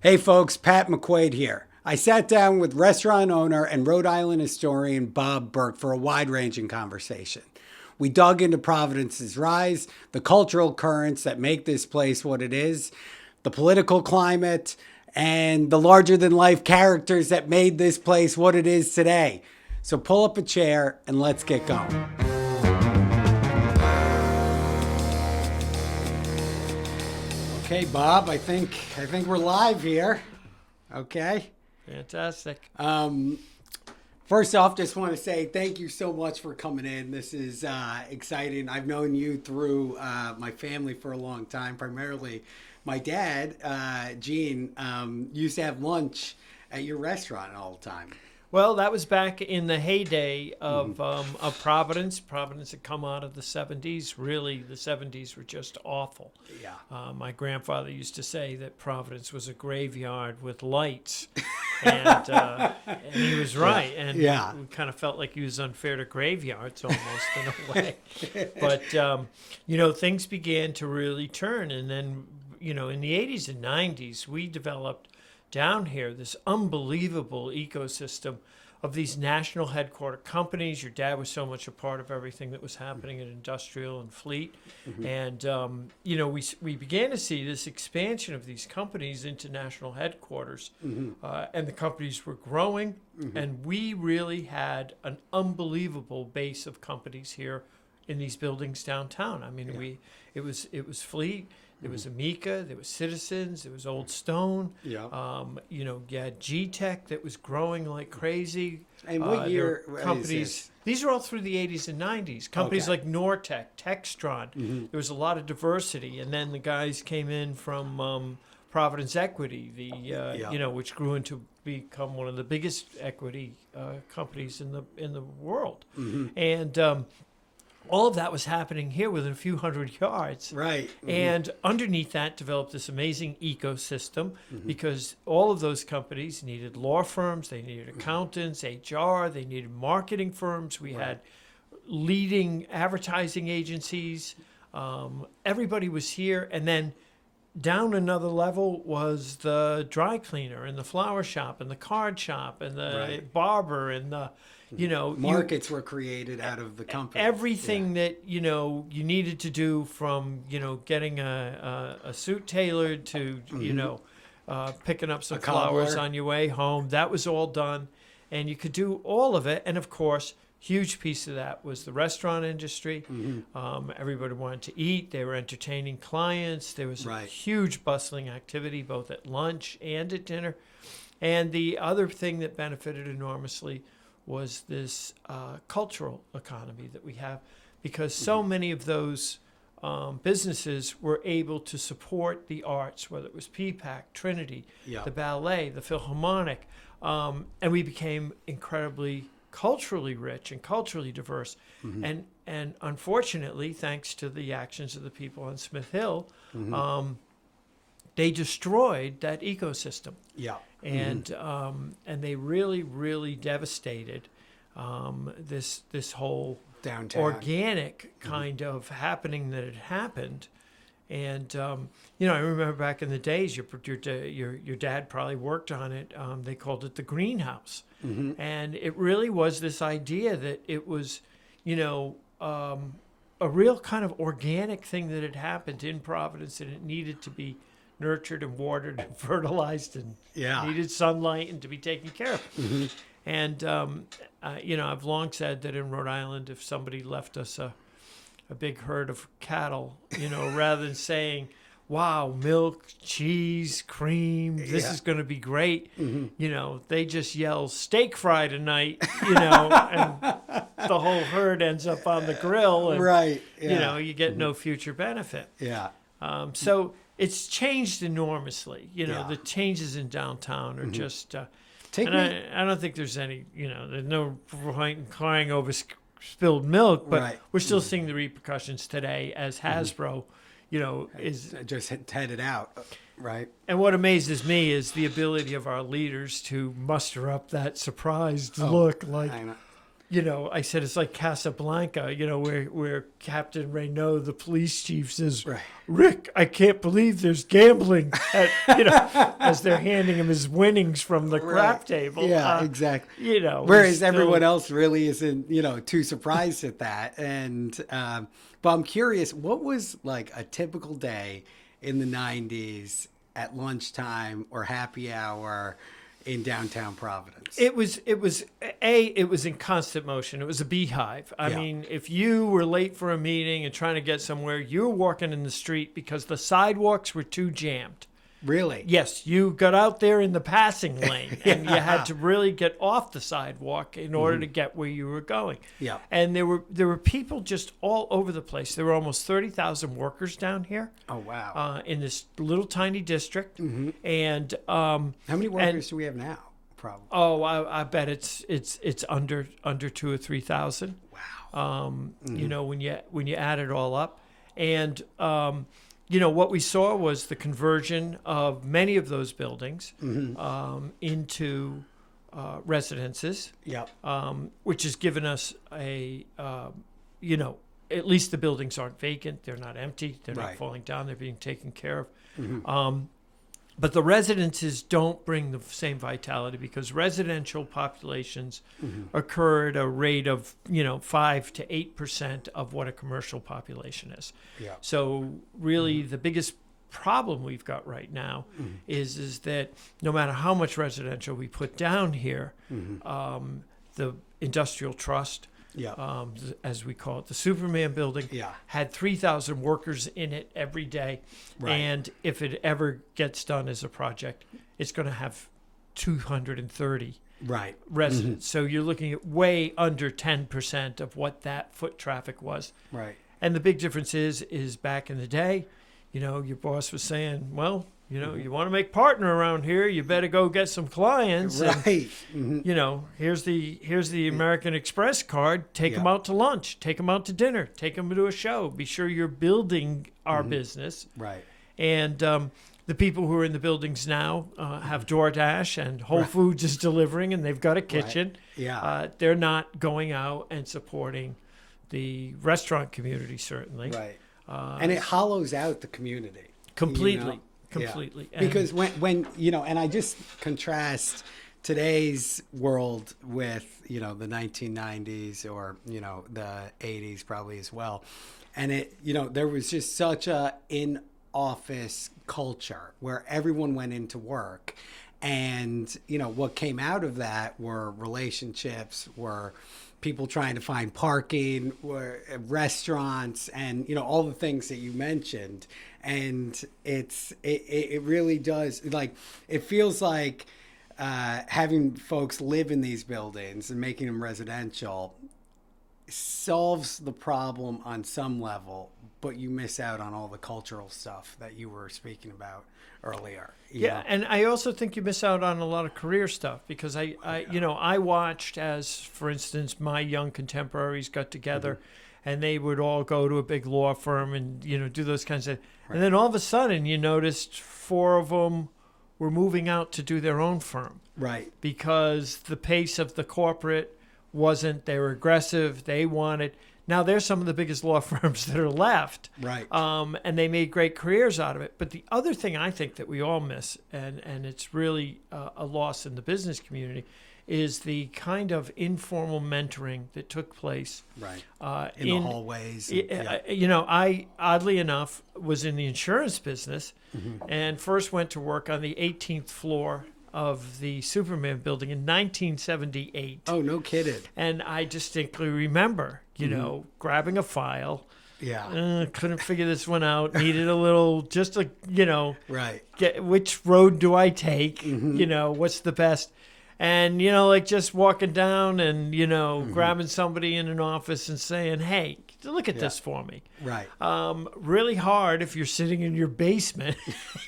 Hey folks, Pat McQuaid here. I sat down with restaurant owner and Rhode Island historian Bob Burke for a wide-ranging conversation. We dug into Providence's rise, the cultural currents that make this place what it is, the political climate, and the larger-than-life characters that made this place what it is today. So pull up a chair and let's get going. Okay, Bob, I think we're live here. Okay. Fantastic. First off, just want to say thank you so much for coming in. This is exciting. I've known you through my family for a long time. Primarily, my dad, Gene, used to have lunch at your restaurant all the time. Well, that was back in the heyday of Providence. Providence had come out of the 70s. Really, the 70s were just awful. Yeah. My grandfather used to say that Providence was a graveyard with lights. And he was right. And we kind of felt like he was unfair to graveyards almost in a way. But, things began to really turn. And then, in the 80s and 90s, we developed down here this unbelievable ecosystem of these national headquarter companies. Your dad was so much a part of everything that was happening at Industrial and Fleet. Mm-hmm. And, we began to see this expansion of these companies into national headquarters. Mm-hmm. And the companies were growing. Mm-hmm. And we really had an unbelievable base of companies here in these buildings downtown. I mean, it was Fleet. There was Amica, there was Citizens, there was Old Stone. Yeah. You had G-Tech that was growing like crazy. And what year? Companies. These are all through the 80s and 90s. Companies like Nortec, Textron. Mm-hmm. There was a lot of diversity. And then the guys came in from Providence Equity, which grew into become one of the biggest equity companies in the world. Mm-hmm. And all of that was happening here within a few hundred yards. Right. Mm-hmm. And underneath that developed this amazing ecosystem because all of those companies needed law firms, they needed accountants, HR, they needed marketing firms. We had leading advertising agencies. Everybody was here. And then down another level was the dry cleaner and the flower shop and the card shop and the barber and the markets were created out of the company. Everything that you needed to do, from getting a suit tailored to picking up some flowers on your way home, that was all done, and you could do all of it. And of course, huge piece of that was the restaurant industry. Mm-hmm. Everybody wanted to eat. They were entertaining clients. There was a huge bustling activity both at lunch and at dinner. And the other thing that benefited enormously was this cultural economy that we have, because so many of those businesses were able to support the arts, whether it was PPAC, Trinity, the ballet, the Philharmonic, and we became incredibly culturally rich and culturally diverse. Mm-hmm. And unfortunately, thanks to the actions of the people on Smith Hill, they destroyed that ecosystem. Yeah. And and they really, really devastated this whole downtown organic kind of happening that had happened. And I remember back in the days, your dad probably worked on it. They called it the greenhouse, and it really was this idea that it was, a real kind of organic thing that had happened in Providence, and it needed to be nurtured and watered and fertilized and needed sunlight and to be taken care of. Mm-hmm. And, I've long said that in Rhode Island, if somebody left us a big herd of cattle, rather than saying, wow, milk, cheese, cream, this is going to be great, they just yell steak fry tonight, and the whole herd ends up on the grill. And, you get no future benefit. Yeah. So it's changed enormously. The changes in downtown are just, I don't think there's any, there's no point in crying over spilled milk, but we're still seeing the repercussions today as Hasbro, is just headed out. Right. And what amazes me is the ability of our leaders to muster up that surprised look, like, I said it's like Casablanca, where Captain Renault, the police chief, says, Right. Rick, I can't believe there's gambling as they're handing him his winnings from the crap table. Yeah, exactly. Whereas everyone else really isn't, too surprised at that. And but I'm curious, what was like a typical day in the 90s at lunchtime or happy hour in downtown Providence? It was in constant motion. It was a beehive. I mean, if you were late for a meeting and trying to get somewhere, you were walking in the street because the sidewalks were too jammed. Really? Yes, you got out there in the passing lane, and you had to really get off the sidewalk in order to get where you were going. Yeah. And there were people just all over the place. There were almost 30,000 workers down here. Oh, wow. In this little tiny district. And how many workers do we have now? Probably. Oh, I bet it's under 2,000 or 3,000. Wow. When you add it all up, and what we saw was the conversion of many of those buildings into residences. Yep. Which has given us at least the buildings aren't vacant. They're not empty. They're not falling down. They're being taken care of. But the residences don't bring the same vitality because residential populations occur at a rate of 5 to 8% of what a commercial population is. Yeah. So really, the biggest problem we've got right now is that no matter how much residential we put down here, the industrial trust. As we call it, the Superman building had 3,000 workers in it every day. Right. And if it ever gets done as a project, it's going to have 230 residents. So you're looking at way under 10% of what that foot traffic was. Right. And the big difference is back in the day, your boss was saying, well, you want to make partner around here, you better go get some clients. Right. And, here's the American Express card. Take them out to lunch. Take them out to dinner. Take them to a show. Be sure you're building our business. Right. And the people who are in the buildings now have DoorDash and Whole Foods is delivering, and they've got a kitchen. Right. Yeah. They're not going out and supporting the restaurant community, certainly. Right. And it hollows out the community. Completely. Completely. Yeah. Because when and I just contrast today's world with, the 1990s or, the 80s probably as well. And there was just such a in-office culture where everyone went into work. And, what came out of that were relationships, were people trying to find parking, were restaurants, and, all the things that you mentioned. And it really does, it feels like having folks live in these buildings and making them residential solves the problem on some level, but you miss out on all the cultural stuff that you were speaking about earlier. You know? And I also think you miss out on a lot of career stuff because I watched as, for instance, my young contemporaries got together and they would all go to a big law firm and, do those kinds of, and then all of a sudden you noticed 4 of them were moving out to do their own firm. Right. Because the pace of the corporate wasn't, they were aggressive, they wanted. Now, there's some of the biggest law firms that are left. Right. And they made great careers out of it. But the other thing I think that we all miss, and it's really a loss in the business community, is the kind of informal mentoring that took place. Right. In the hallways. I, oddly enough, was in the insurance business and first went to work on the 18th floor of the Superman building in 1978. Oh, no kidding. And I distinctly remember, grabbing a file. Yeah. Couldn't figure this one out. Needed a little, right. Get which road do I take? What's the best? And, just walking down and, grabbing somebody in an office and saying, hey, look at this for me. Right. Really hard if you're sitting in your basement,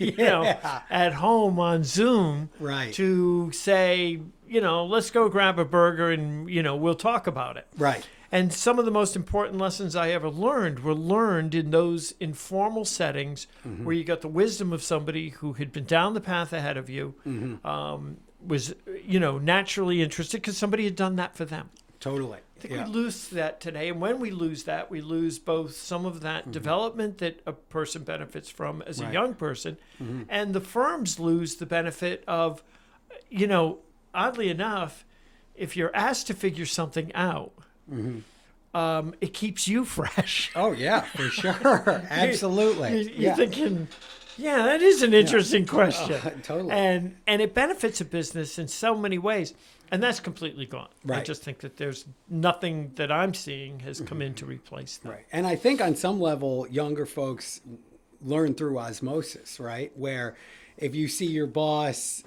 at home on Zoom. Right. To say, let's go grab a burger and, we'll talk about it. Right. And some of the most important lessons I ever learned were learned in those informal settings where you got the wisdom of somebody who had been down the path ahead of you, was, naturally interested because somebody had done that for them. Totally. I think we lose that today. And when we lose that, we lose both some of that development that a person benefits from as a young person, and the firms lose the benefit of, oddly enough, if you're asked to figure something out, it keeps you fresh. Oh, yeah, for sure. Absolutely. You're thinking, yeah, that is an interesting question. Totally. And it benefits a business in so many ways. And that's completely gone. Right. I just think that there's nothing that I'm seeing has come in to replace that. Right. And I think on some level, younger folks learn through osmosis, right? Where if you see your boss,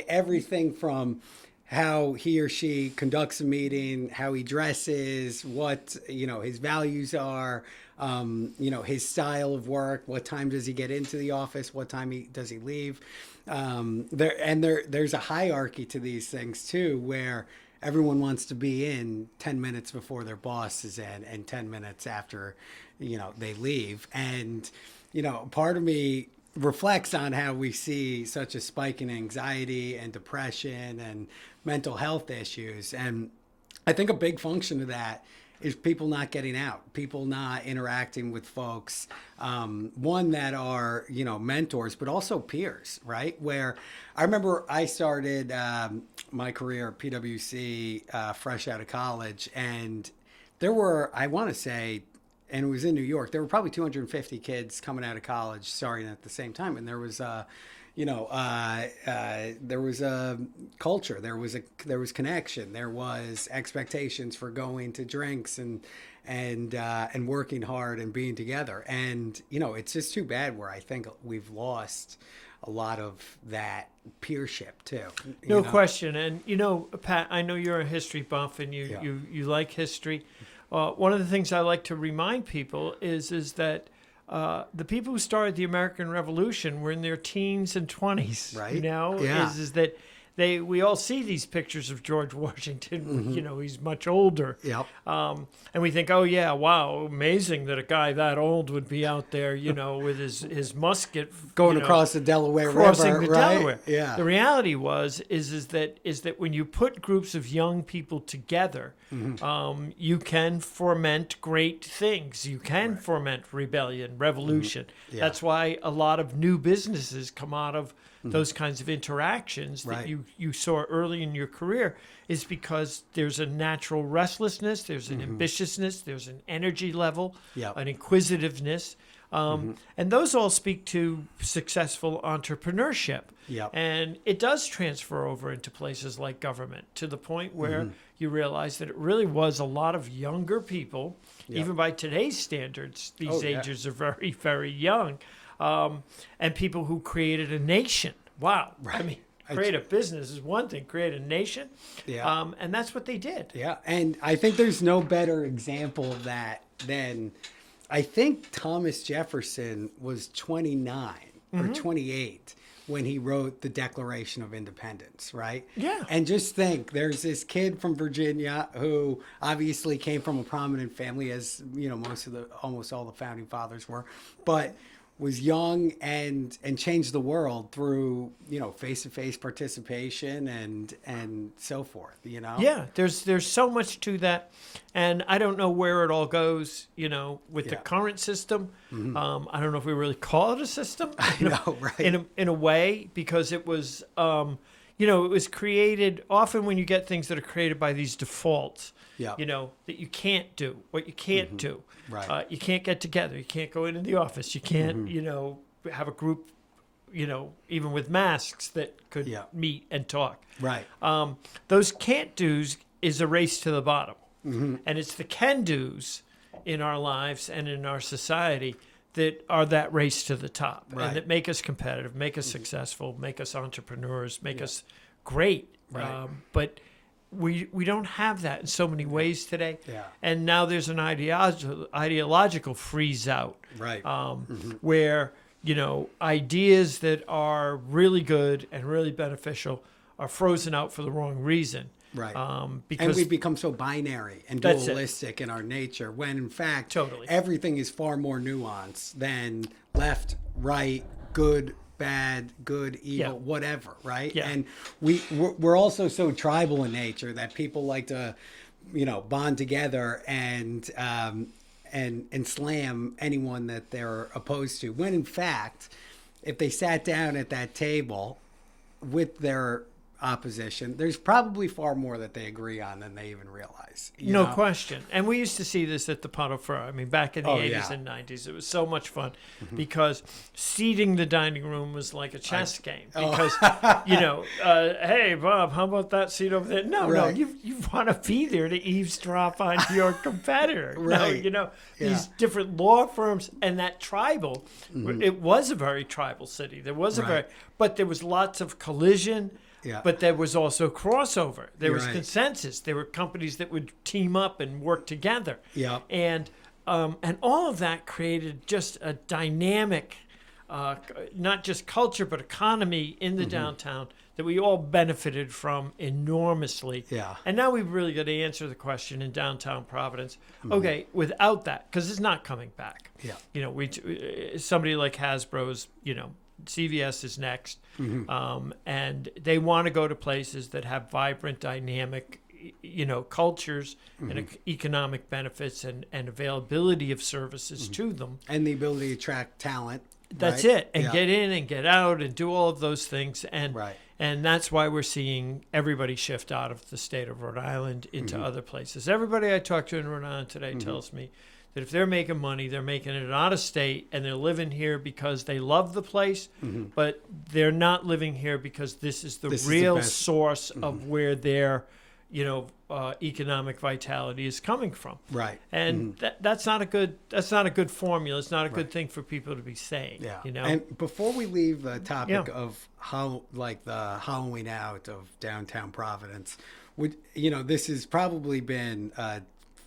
everything from how he or she conducts a meeting, how he dresses, what, his values are, his style of work, what time does he get into the office, what time does he leave. There's a hierarchy to these things too, where everyone wants to be in 10 minutes before their boss is in and 10 minutes after, they leave. And, part of me reflects on how we see such a spike in anxiety and depression and mental health issues. And I think a big function of that is people not getting out, people not interacting with folks, one that are, mentors, but also peers, right? Where I remember I started my career at PwC fresh out of college, and there were, I want to say, and it was in New York, there were probably 250 kids coming out of college starting at the same time. And there was there was a culture, there was connection, there was expectations for going to drinks and working hard and being together. And, it's just too bad where I think we've lost a lot of that peership too. No question. And, Pat, I know you're a history buff and you like history. One of the things I like to remind people is that the people who started the American Revolution were in their teens and 20s. Right. Is that we all see these pictures of George Washington. He's much older. Yep. And we think, oh yeah, wow, amazing that a guy that old would be out there, with his musket going across the Delaware crossing River, the right? Delaware. Yeah. The reality is that when you put groups of young people together, you can foment great things. You can foment rebellion, revolution. Yeah. That's why a lot of new businesses come out of those kinds of interactions that you saw early in your career, is because there's a natural restlessness, there's an ambitiousness, there's an energy level, an inquisitiveness. And those all speak to successful entrepreneurship. Yep. And it does transfer over into places like government, to the point where you realize that it really was a lot of younger people, even by today's standards. These ages are very, very young. And people who created a nation. Wow. Right. I mean, create a business is one thing, create a nation. Yeah. And that's what they did. Yeah. And I think there's no better example of that than, I think Thomas Jefferson was 29 or 28 when he wrote the Declaration of Independence, right? Yeah. And just think, there's this kid from Virginia who obviously came from a prominent family, as almost all the founding fathers were, but was young and changed the world through, face-to-face participation and so forth, Yeah, there's so much to that. And I don't know where it all goes, with the current system. I don't know if we really call it a system. I know, right? In a way, because it was, it was created, often when you get things that are created by these defaults, that you can't do, what you can't do. Right. You can't get together. You can't go into the office. You can't, have a group, even with masks that could meet and talk. Right. Those can't do's is a race to the bottom. And it's the can do's in our lives and in our society that are that race to the top, and that make us competitive, make us successful, make us entrepreneurs, make us great. Right. But we don't have that in so many ways today. Yeah. And now there's an ideological freeze out. Right. Where, ideas that are really good and really beneficial are frozen out for the wrong reason. Right. Because and we've become so binary and dualistic in our nature, when in fact, everything is far more nuanced than left, right, good, bad, good, evil, whatever, right? Yeah. And we're also so tribal in nature that people like to bond together and slam anyone that they're opposed to. When in fact, if they sat down at that table with their opposition, there's probably far more that they agree on than they even realize. No question. And we used to see this at the Pot au Feu. I mean, back in the 80s and 90s, it was so much fun because seating the dining room was like a chess game. Because, hey, Bob, how about that seat over there? No, you want to be there to eavesdrop on your competitor. Right. No, these different law firms and that tribal, it was a very tribal city. There was but there was lots of collision. Yeah. But there was also crossover. There was consensus. There were companies that would team up and work together. Yeah. And all of that created just a dynamic, not just culture, but economy in the downtown that we all benefited from enormously. Yeah. And now we've really got to answer the question in downtown Providence. Okay, without that, because it's not coming back. Yeah. Somebody like Hasbro's, CVS is next, and they want to go to places that have vibrant, dynamic, cultures and economic benefits and availability of services to them. And the ability to attract talent. That's it. And get in and get out and do all of those things. And Right. and that's why we're seeing everybody shift out of the state of Rhode Island into other places. Everybody I talk to in Rhode Island today tells me that if they're making money, they're making it out of state and they're living here because they love the place, but they're not living here because this is the real source of where their, economic vitality is coming from. Right. And that's not a good formula. It's not a good thing for people to be saying. Yeah. And before we leave the topic of how, like the hollowing out of downtown Providence, this has probably been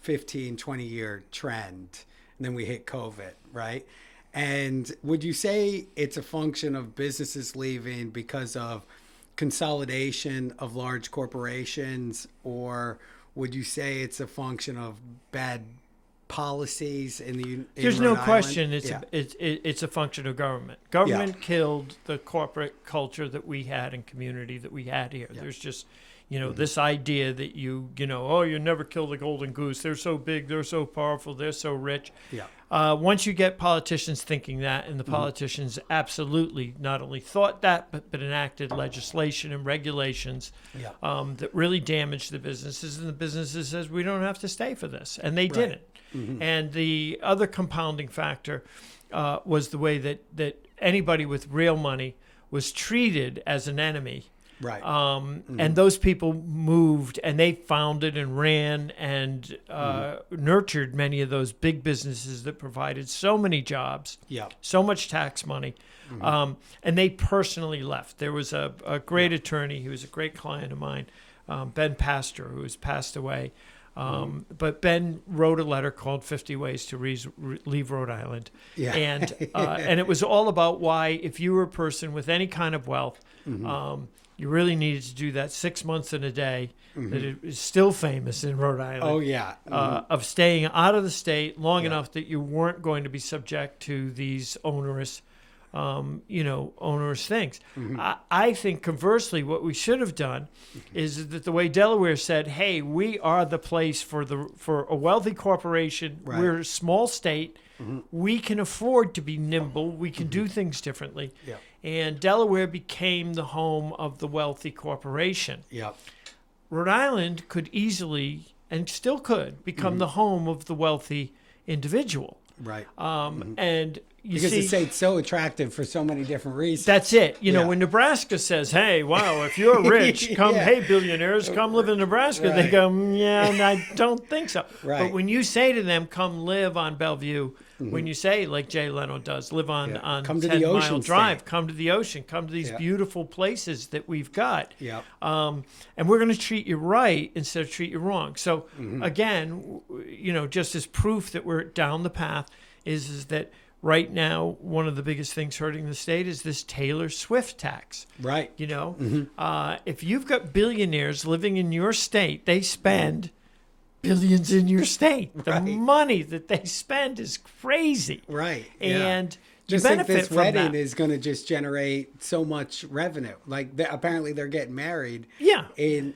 15, 20-year trend, and then we hit COVID, right? And would you say it's a function of businesses leaving because of consolidation of large corporations, or would you say it's a function of bad policies in There's Rhode no Island? question it's a function of government. Government killed the corporate culture that we had and community that we had here. There's just this idea that you never kill the golden goose. They're so big, they're so powerful, they're so rich. Yeah. Once you get politicians thinking that, and the politicians absolutely not only thought that, but enacted legislation and regulations that really damaged the businesses, and the businesses says, we don't have to stay for this. And they didn't. And the other compounding factor was the way that anybody with real money was treated as an enemy. Right. And those people moved and they founded and ran and nurtured many of those big businesses that provided so many jobs, so much tax money. And they personally left. There was a great attorney who was a great client of mine, Ben Pastor, who has passed away. But Ben wrote a letter called 50 Ways to Leave Rhode Island. Yeah. And it was all about why, if you were a person with any kind of wealth, you really needed to do that 6 months in a day, that it is still famous in Rhode Island. Oh, yeah. Of staying out of the state long enough that you weren't going to be subject to these onerous things. I think conversely, what we should have done is that the way Delaware said, hey, we are the place for a wealthy corporation. Right. We're a small state. We can afford to be nimble. We can do things differently. Yeah. And Delaware became the home of the wealthy corporation. Yeah. Rhode Island could easily, and still could, become the home of the wealthy individual. Right. And because the state's so attractive for so many different reasons. That's it. When Nebraska says, hey, wow, if you're rich, come, hey, billionaires, come live in Nebraska. Right. They go, I don't think so. Right. But when you say to them, come live on Bellevue, when you say, like Jay Leno does, live on 10 Mile Drive, come to the ocean, come to these beautiful places that we've got. Yeah. And we're going to treat you right instead of treat you wrong. So again, just as proof that we're down the path is that right now, one of the biggest things hurting the state is this Taylor Swift tax. Right. If you've got billionaires living in your state, they spend billions in your state. The money that they spend is crazy. Right. And just think benefit this from wedding that. is going to just generate so much revenue. Like apparently they're getting married. Yeah. In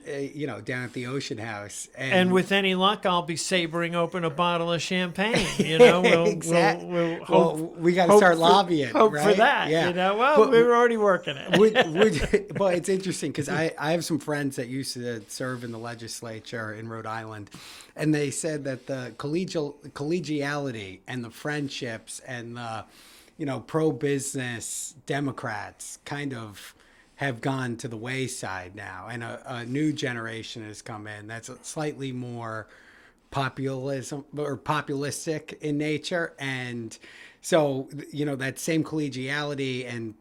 down at the Ocean House, And with any luck, I'll be sabering open a bottle of champagne. You know, exactly. we'll hope, we got to hope start for- lobbying. Hope right? for that. Yeah. You know, well, But we're already working it. but it's interesting because I have some friends that used to serve in the legislature in Rhode Island, and they said that the collegiality and the friendships and the pro-business Democrats kind of have gone to the wayside now, and a new generation has come in that's slightly more populistic in nature. And so that same collegiality, and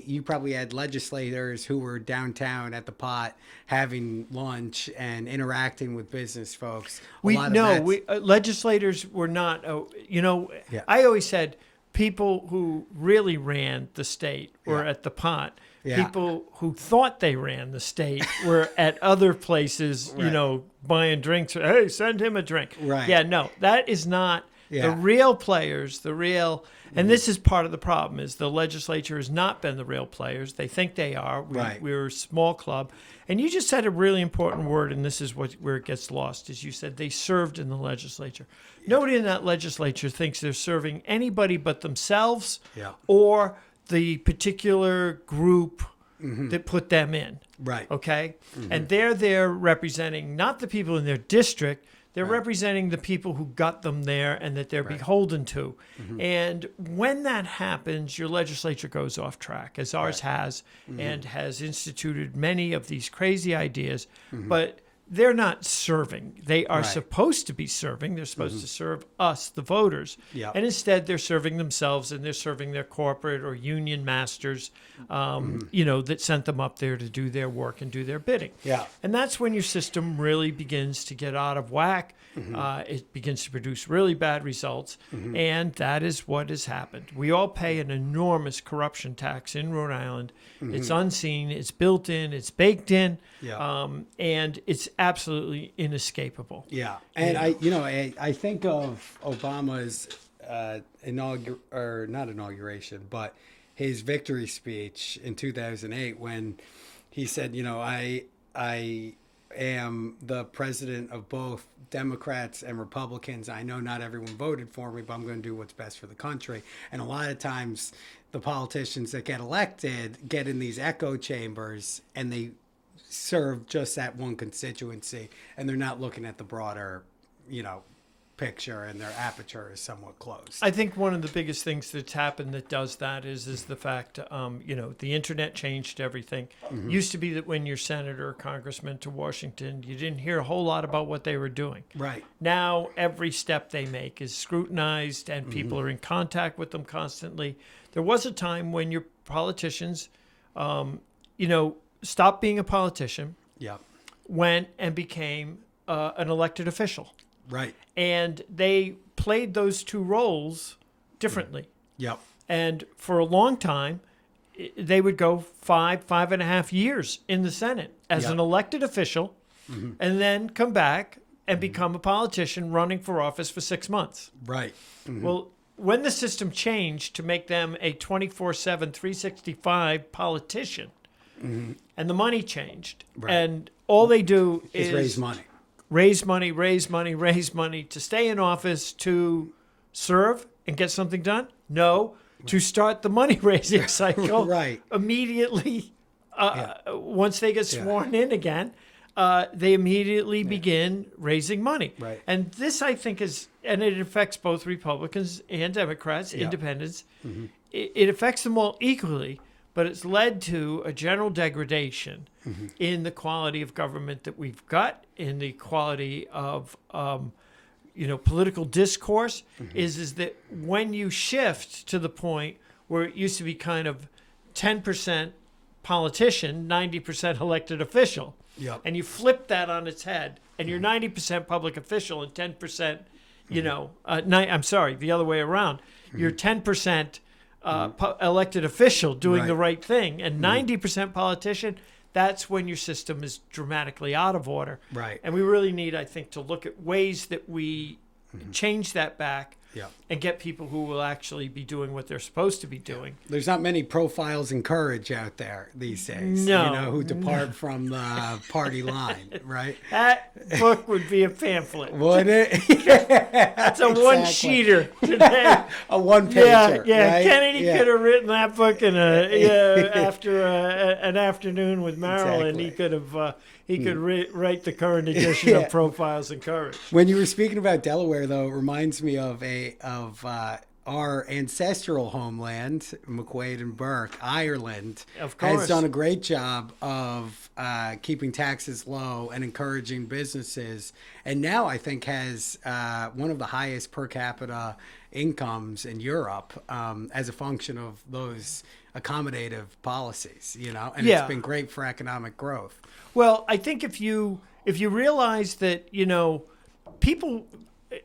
you probably had legislators who were downtown at the Pot having lunch and interacting with business folks. Legislators were not. Yeah. I always said people who really ran the state were at the Pot. Yeah. People who thought they ran the state were at other places, Right. buying drinks. Hey, send him a drink. Right. Yeah, no, that is not Yeah. the real players. And this is part of the problem, is the legislature has not been the real players. They think they are. Right. We're a small club. And you just said a really important word, and this is where it gets lost, is you said they served in the legislature. Yeah. Nobody in that legislature thinks they're serving anybody but themselves or the particular group that put them in. Right. Okay? And they're there representing not the people in their district, they're representing the people who got them there and that they're beholden to. And when that happens, your legislature goes off track, as ours has, and has instituted many of these crazy ideas. But they're not serving. They are supposed to be serving. They're supposed to serve us, the voters. Yeah. And instead, they're serving themselves, and they're serving their corporate or union masters, that sent them up there to do their work and do their bidding. Yeah. And that's when your system really begins to get out of whack. It begins to produce really bad results. And that is what has happened. We all pay an enormous corruption tax in Rhode Island. It's unseen, it's built in, it's baked in, and it's absolutely inescapable. Yeah. And I think of Obama's not inauguration, but his victory speech in 2008 when he said, I am the president of both Democrats and Republicans. I know not everyone voted for me, but I'm going to do what's best for the country. And a lot of times the politicians that get elected get in these echo chambers and they serve just that one constituency, and they're not looking at the broader, picture, and their aperture is somewhat closed. I think one of the biggest things that's happened that does that is the fact, the internet changed everything. Used to be that when your senator or congressman to Washington, you didn't hear a whole lot about what they were doing. Right. Now every step they make is scrutinized, and people are in contact with them constantly. There was a time when your politicians, stopped being a politician, went and became an elected official. Right. And they played those two roles differently. Yep. And for a long time, they would go 5.5 years in the Senate as an elected official, and then come back and become a politician running for office for 6 months. Right. Well, when the system changed to make them a 24/7, 365 politician, and the money changed, and all they do is raise money. Raise money to stay in office, to serve and get something done? No, to start the money raising cycle immediately. Once they get sworn in again, they immediately begin raising money. Right. And this, I think, and it affects both Republicans and Democrats, independents. It affects them all equally. But it's led to a general degradation in the quality of government that we've got, in the quality of, political discourse. Is that when you shift to the point where it used to be kind of 10% politician, 90% elected official, and you flip that on its head, and you're 90% public official and 10%, I'm sorry, the other way around. You're 10%. Elected official doing the right thing, and 90% politician, that's when your system is dramatically out of order. Right. And we really need, I think, to look at ways that we change that back Yeah. and get people who will actually be doing what they're supposed to be doing. There's not many profiles in courage out there these days, No, who depart from the party line, right? That book would be a pamphlet. Would it? That's a one-sheeter today. A one-pager, Yeah. right? Kennedy Yeah. could have written that book in after an afternoon with Marilyn. Exactly. He could have write the current edition of Profiles in Courage. When you were speaking about Delaware, though, it reminds me of our ancestral homeland, McQuaid and Burke, Ireland, Of course. has done a great job of keeping taxes low and encouraging businesses. And now I think has one of the highest per capita incomes in Europe as a function of those accommodative policies, and it's been great for economic growth. Well, I think if you realize that, people,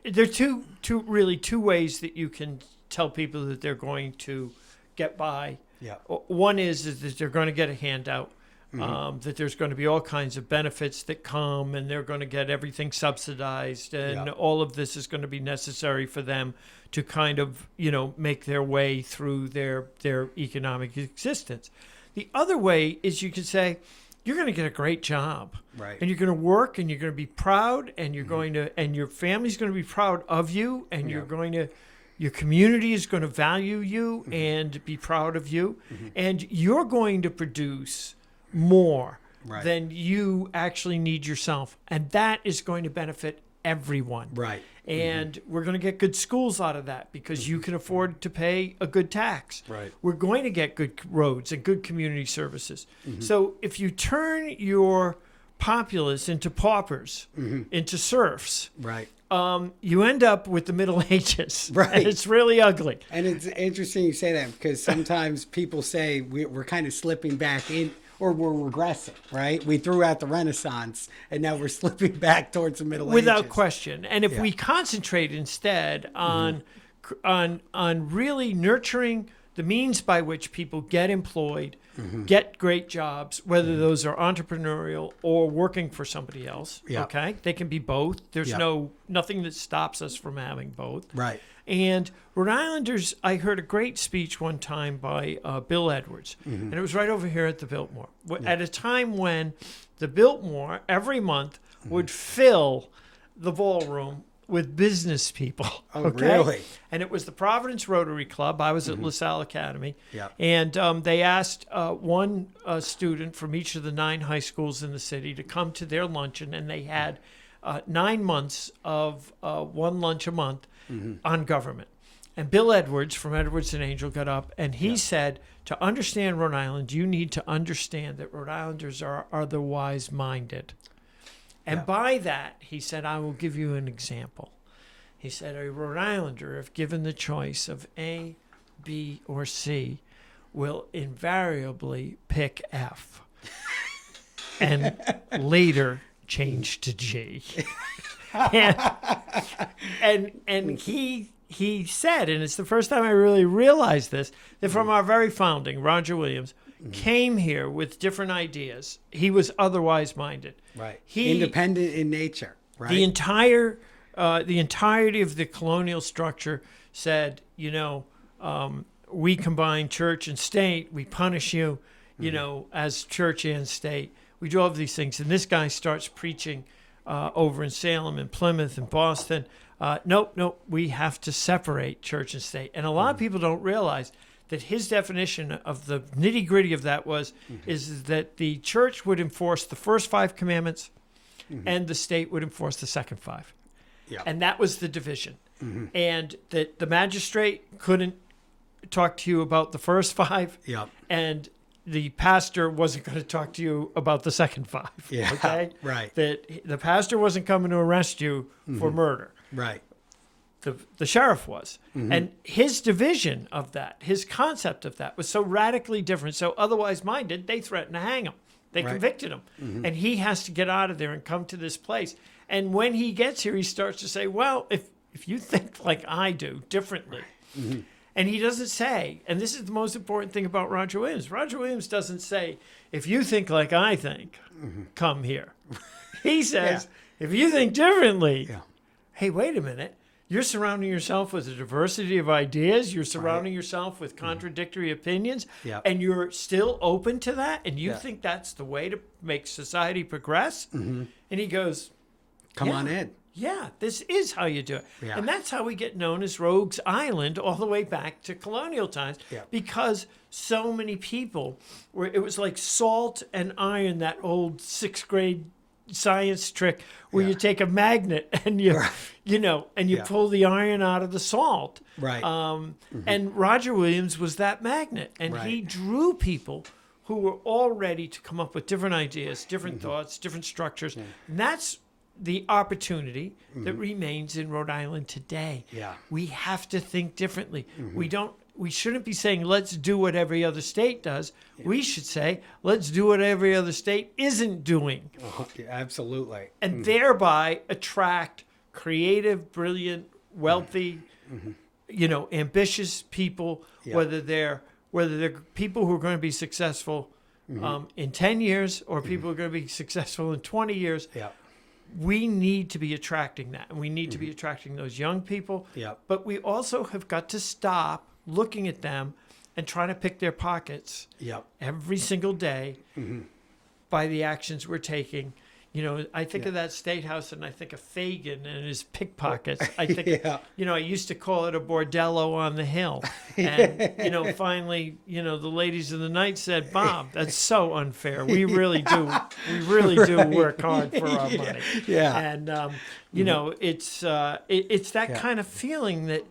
there are two ways that you can tell people that they're going to get by. Yeah. One is that they're going to get a handout, that there's going to be all kinds of benefits that come, and they're going to get everything subsidized, and all of this is going to be necessary for them to kind of, make their way through their economic existence. The other way is you can say, you're going to get a great job, right? And you're going to work, and you're going to be proud, and you're going to, and your family's going to be proud of you, and you're going to, your community is going to value you and be proud of you, and you're going to produce more than you actually need yourself, and that is going to benefit everyone, right? And we're going to get good schools out of that because you can afford to pay a good tax. Right. We're going to get good roads and good community services. So if you turn your populace into paupers, into serfs, Right. You end up with the Middle Ages. Right. And it's really ugly. And it's interesting you say that because sometimes people say we're kind of slipping back in, or we're regressing, right? We threw out the Renaissance, and now we're slipping back towards the Middle Ages. Without question. And if we concentrate instead on really nurturing the means by which people get employed, get great jobs, whether those are entrepreneurial or working for somebody else, okay? They can be both. There's nothing that stops us from having both. Right. And Rhode Islanders, I heard a great speech one time by Bill Edwards, and it was right over here at the Biltmore, at a time when the Biltmore every month would fill the ballroom with business people. Oh, really? And it was the Providence Rotary Club. I was at LaSalle Academy. Yeah. And they asked one student from each of the 9 high schools in the city to come to their luncheon, and they had 9 months of one lunch a month on government. And Bill Edwards from Edwards and Angel got up, and he said, to understand Rhode Island, you need to understand that Rhode Islanders are otherwise-minded. And by that, he said, I will give you an example. He said, a Rhode Islander, if given the choice of A, B, or C, will invariably pick F and later change to G. and he said, and it's the first time I really realized this, that from our very founding, Roger Williams came here with different ideas. He was otherwise minded. Right. He, independent in nature. Right. The entirety of the colonial structure said, we combine church and state. We punish you, as church and state. We do all of these things. And this guy starts preaching over in Salem and Plymouth and Boston. Nope, we have to separate church and state. And a lot of people don't realize that his definition of the nitty-gritty of that is that the church would enforce the first 5 commandments and the state would enforce the second 5. Yeah. And that was the division. And that the magistrate couldn't talk to you about the first 5. Yeah. And the pastor wasn't going to talk to you about the second 5. Yeah. Okay? Right. That the pastor wasn't coming to arrest you for murder. Right. The sheriff was. And his division of that, his concept of that was so radically different, so otherwise minded, they threatened to hang him. They convicted him. And he has to get out of there and come to this place. And when he gets here, he starts to say, well, if you think like I do, differently. And he doesn't say, and this is the most important thing about Roger Williams. Roger Williams doesn't say, if you think like I think, come here. He says, if you think differently, hey, wait a minute. You're surrounding yourself with a diversity of ideas. You're surrounding yourself with contradictory opinions, and you're still open to that. And you think that's the way to make society progress. And he goes, Come on in. Yeah, this is how you do it. Yeah. And that's how we get known as Rogues Island all the way back to colonial times, because so many people were, it was like salt and iron, that old 6th grade science trick where you take a magnet and you pull the iron out of the salt. Right. And Roger Williams was that magnet, and he drew people who were all ready to come up with different ideas, different thoughts, different structures. And that's the opportunity that remains in Rhode Island today. Yeah. We have to think differently. We shouldn't be saying, let's do what every other state does. We should say, let's do what every other state isn't doing. Oh, yeah, absolutely. And thereby attract creative, brilliant, wealthy, ambitious people, whether they're people who are going to be successful in 10 years or people who are going to be successful in 20 years. Yeah. We need to be attracting that, and we need to be attracting those young people. But we also have got to stop looking at them and trying to pick their pockets every single day by the actions we're taking. I think of that State House, and I think of Fagin and his pickpockets. I think, I used to call it a bordello on the hill. And, finally, the ladies of the night said, Bob, that's so unfair. We really do work hard for our money. Yeah. And, it's that kind of feeling that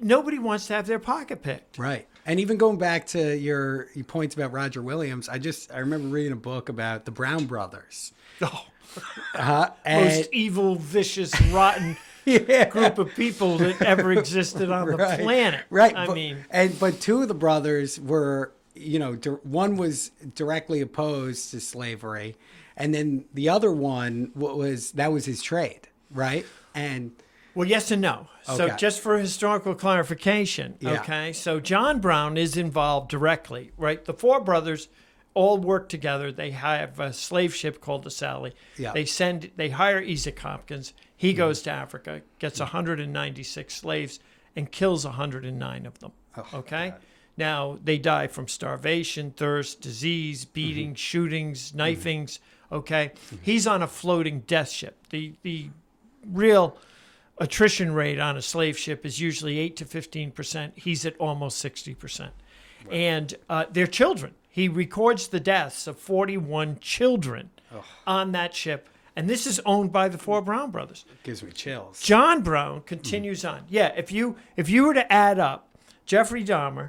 nobody wants to have their pocket picked. Right. And even going back to your points about Roger Williams, I remember reading a book about the Brown brothers. Oh, most evil, vicious, rotten group of people that ever existed on the planet. Right. But two of the brothers were, one was directly opposed to slavery, and then the other one was his trade, right? And well, yes and no. So just for historical clarification, so John Brown is involved directly, right? The four brothers all work together. They have a slave ship called the Sally. Yeah. They hire Isaac Hopkins. He goes to Africa, gets 196 slaves, and kills 109 of them. Now, they die from starvation, thirst, disease, beating, shootings, knifings. He's on a floating death ship. The real attrition rate on a slave ship is usually 8 to 15%. He's at almost 60%. Right. And their children. He records the deaths of 41 children on that ship. And this is owned by the four Brown brothers. It gives me chills. John Brown continues on. Yeah, if you were to add up Jeffrey Dahmer,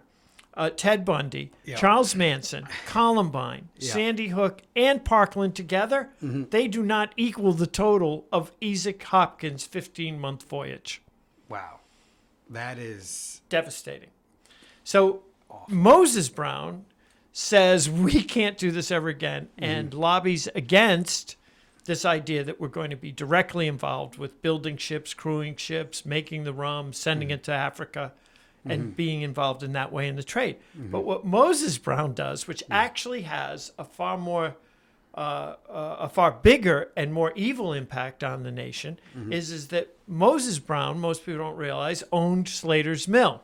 Ted Bundy, Charles Manson, Columbine, Sandy Hook, and Parkland together, they do not equal the total of Isaac Hopkins' 15-month voyage. Wow. That is devastating. So Moses Brown says we can't do this ever again and lobbies against this idea that we're going to be directly involved with building ships, crewing ships, making the rum, sending it to Africa, and being involved in that way in the trade. But what Moses Brown does, which actually has a far bigger and more evil impact on the nation, is that Moses Brown, most people don't realize, owned Slater's mill.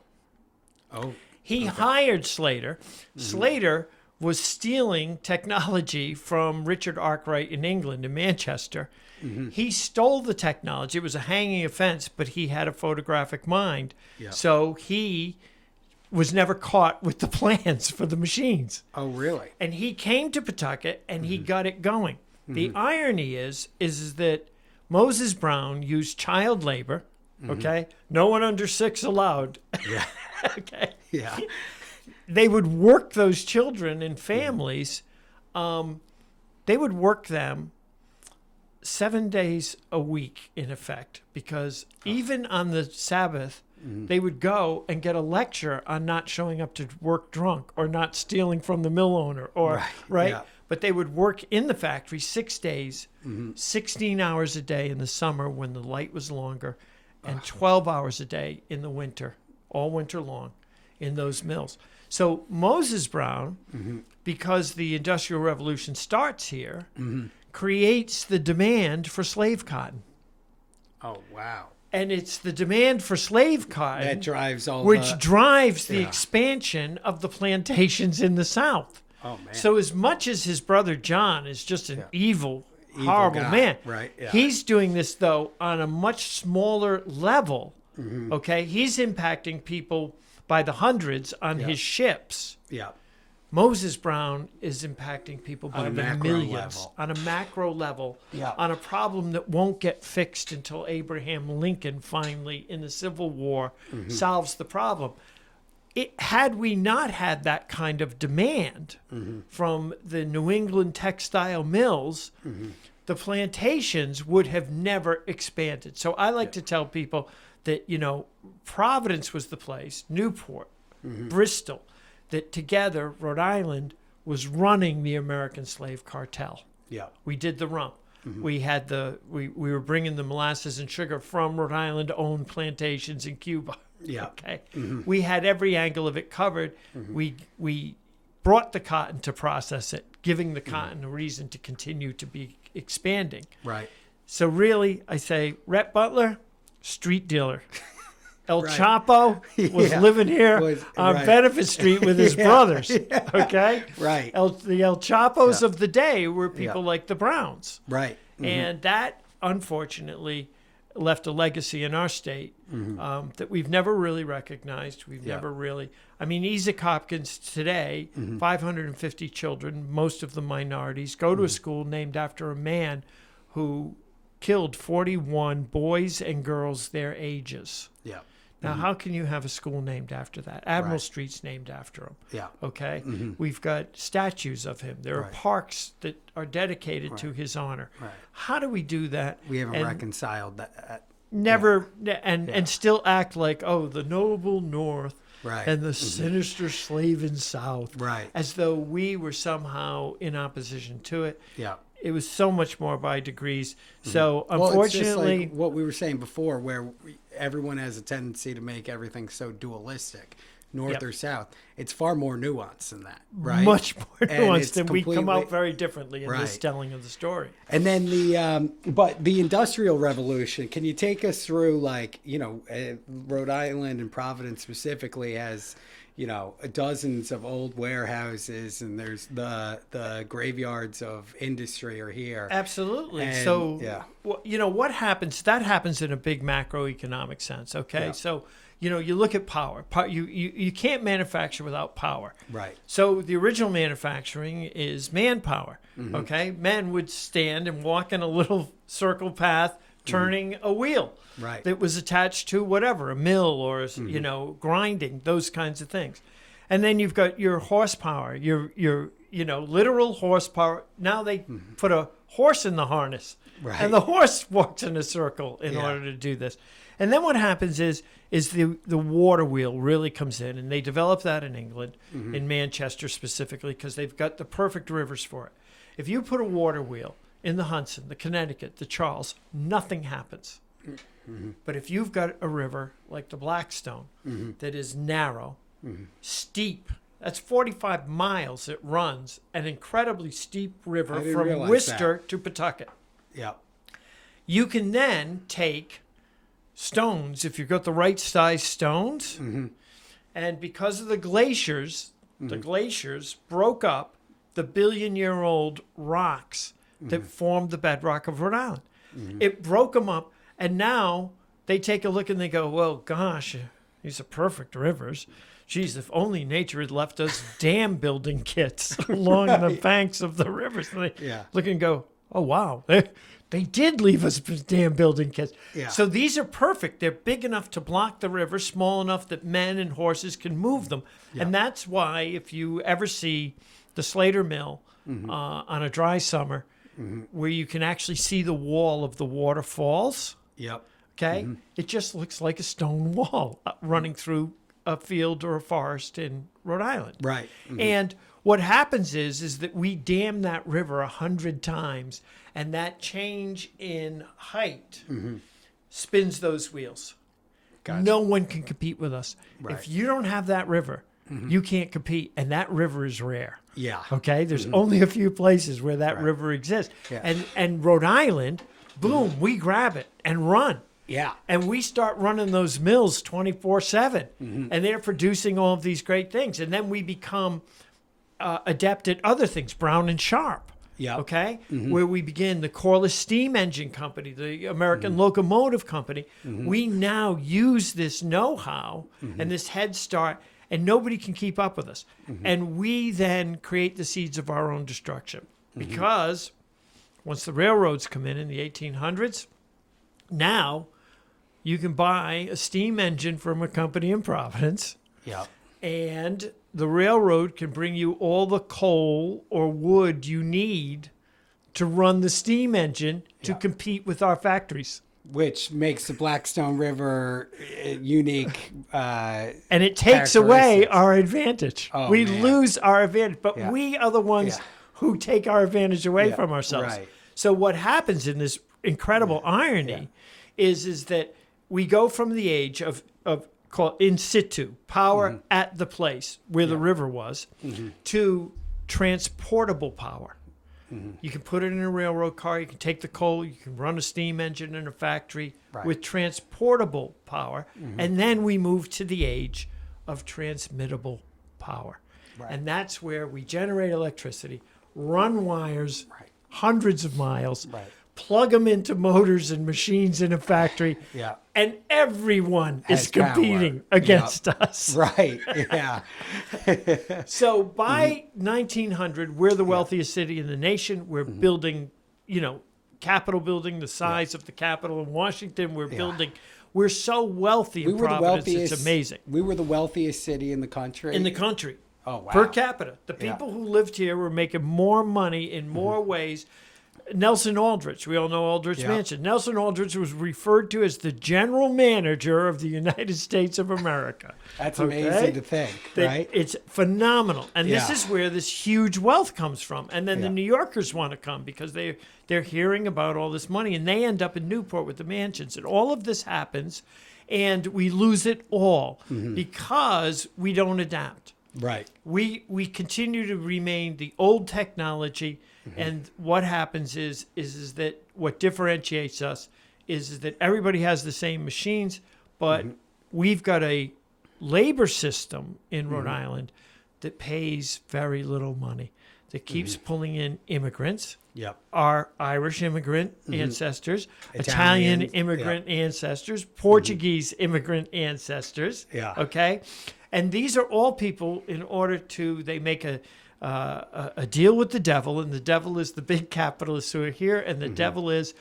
He hired Slater. Slater was stealing technology from Richard Arkwright in England, in Manchester. He stole the technology. It was a hanging offense, but he had a photographic mind. So he was never caught with the plans for the machines. Oh, really? And he came to Pawtucket, and he got it going. The irony is that Moses Brown used child labor, No one under 6 allowed. Yeah. Yeah. They would work those children and families. They would work them 7 days a week, in effect, because even on the Sabbath, they would go and get a lecture on not showing up to work drunk or not stealing from the mill owner, or But they would work in the factory 6 days, 16 hours a day in the summer when the light was longer, and 12 hours a day in the winter, all winter long, in those mills. So Moses Brown, because the Industrial Revolution starts here, creates the demand for slave cotton. Oh, wow. And it's the demand for slave cotton That drives all which drives the Yeah. expansion of the plantations in the South. Oh, man. So as much as his brother John is just an evil, Evil horrible guy, man, right, yeah. he's doing this, though, on a much smaller level, Mm-hmm. okay? He's impacting people by the hundreds on his ships. Yeah. Moses Brown is impacting people by a the macro millions level. on a macro level, Yeah. on a problem that won't get fixed until Abraham Lincoln finally, in the Civil War, Mm-hmm. solves the problem. Had we not had that kind of demand Mm-hmm. from the New England textile mills, Mm-hmm. the plantations would have never expanded. So I like to tell people that, Providence was the place, Newport, Mm-hmm. Bristol, that together Rhode Island was running the American slave cartel. Yeah. We did the rum. Mm-hmm. We had we were bringing the molasses and sugar from Rhode Island owned plantations in Cuba. Yeah. Okay. Mm-hmm. We had every angle of it covered. We brought the cotton to process it, giving the cotton a reason to continue to be expanding. Right. So really, I say, Rhett Butler, street dealer. El Right. Chapo was Yeah. living here Was- on right. Benefit Street with his Yeah. brothers. Okay? Right. The El Chapos Yeah. of the day were people Yeah. like the Browns. Right. Mm-hmm. And that, unfortunately, left a legacy in our state that we've never really recognized. We've Yeah. never really. I mean, Isaac Hopkins today, Mm-hmm. 550 children, most of them minorities, go to a school named after a man who killed 41 boys and girls their ages. Yeah. Now, how can you have a school named after that? Admiral Right. Street's named after him. Yeah. Okay? We've got statues of him. There are Right. parks that are dedicated to his honor. Right. How do we do that? We haven't and reconciled that. never and still act like, oh, the noble North Right. and the sinister slaving South, Right. as though we were somehow in opposition to it. Yeah. It was so much more by degrees. So Well, it's just unfortunately, like what we were saying before, where everyone has a tendency to make everything so dualistic, north Yep. or south. It's far more nuanced than that, right? much more And nuanced, it's and we come completely- out very differently in this Right. telling of the story. And then but the Industrial Revolution, can you take us through, like, Rhode Island and Providence specifically has, dozens of old warehouses, and there's the graveyards of industry are here. Absolutely. And, So, yeah. what happens? That happens in a big macroeconomic sense. Okay. Yeah. So, you look at power. You can't manufacture without power. Right. So the original manufacturing is manpower. Mm-hmm. Okay. Men would stand and walk in a little circle path, turning a wheel. Right. That was attached to whatever, a mill or, grinding, those kinds of things. And then you've got your horsepower, your literal horsepower. Now they put a horse in the harness. Right. And the horse walks in a circle in Yeah. order to do this. And then what happens is the water wheel really comes in, and they develop that in England, in Manchester specifically, because they've got the perfect rivers for it. If you put a water wheel in the Hudson, the Connecticut, the Charles, nothing happens. But if you've got a river like the Blackstone that is narrow, steep, that's 45 miles it runs, an incredibly steep river I didn't from realize Worcester to Pawtucket. Yeah. You can then take stones, if you've got the right size stones, and because of the glaciers broke up the billion-year-old rocks that formed the bedrock of Rhode Island. It broke them up, and now they take a look and they go, well, gosh, these are perfect rivers. Geez, if only nature had left us dam building kits along the banks of the rivers. And they Yeah. look and go, oh, wow, they did leave us dam building kits. Yeah. So these are perfect. They're big enough to block the river, small enough that men and horses can move them. Yeah. And that's why if you ever see the Slater Mill on a dry summer, where you can actually see the wall of the waterfalls, Yep. okay, it just looks like a stone wall running through a field or a forest in Rhode Island. Right. And what happens is that we dam that river 100 times, and that change in height spins those wheels. Gotcha. No one can compete with us. Right. If you don't have that river, you can't compete, and that river is rare. Yeah. Okay, there's only a few places where that Right. river exists, Yeah. and Rhode Island, boom, we grab it and run. Yeah. And we start running those mills 24/7, and they're producing all of these great things. And then we become adept at other things, Brown and Sharp. Yeah. Okay. Where we begin the Corliss Steam Engine Company, the American Locomotive Company. We now use this know-how and this head start, and nobody can keep up with us. And we then create the seeds of our own destruction, because once the railroads come in the 1800s, now you can buy a steam engine from a company in Providence. Yeah. And the railroad can bring you all the coal or wood you need to run the steam engine to compete with our factories. Which makes the Blackstone River unique. And it takes away our advantage. Oh, we man. lose our advantage, but we are the ones who take our advantage away from ourselves. Right. So what happens in this incredible irony is that we go from the age of called in situ, power at the place where the river was, to transportable power. You can put it in a railroad car, you can take the coal, you can run a steam engine in a factory with transportable power, and then we move to the age of transmittable power. And that's where we generate electricity, run wires hundreds of miles, plug them into motors and machines in a factory, and everyone is competing against us. Right. Yeah. So by 1900, we're the wealthiest city in the nation. We're building, Capitol building the size of the Capitol in Washington. We're building. We're so wealthy in Providence, it's amazing. We were the wealthiest city in the country. In the country. Oh, wow. Per capita. The people who lived here were making more money in more ways. Nelson Aldrich, we all know Aldrich Mansion. Nelson Aldrich was referred to as the general manager of the United States of America. That's amazing to think, right? It's phenomenal. And this is where this huge wealth comes from. And then the New Yorkers want to come because they're hearing about all this money, and they end up in Newport with the mansions. And all of this happens, and we lose it all because we don't adapt. Right. We continue to remain the old technology, and what happens is that what differentiates us is that everybody has the same machines, but we've got a labor system in Rhode Island that pays very little money, that keeps pulling in immigrants. Yep. Our Irish immigrant ancestors, Italian immigrant ancestors, Portuguese immigrant ancestors. Yeah. Okay. And these are all people they make a deal with the devil, and the devil is the big capitalists who are here, and the devil is,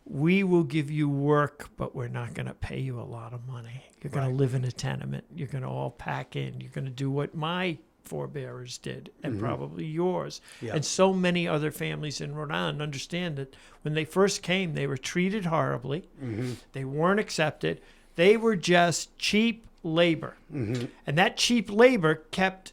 we will give you work, but we're not going to pay you a lot of money. You're going to live in a tenement. You're going to all pack in. You're going to do what my forebears did, and probably yours. Yeah. And so many other families in Rhode Island understand that when they first came, they were treated horribly. They weren't accepted. They were just cheap labor. And that cheap labor kept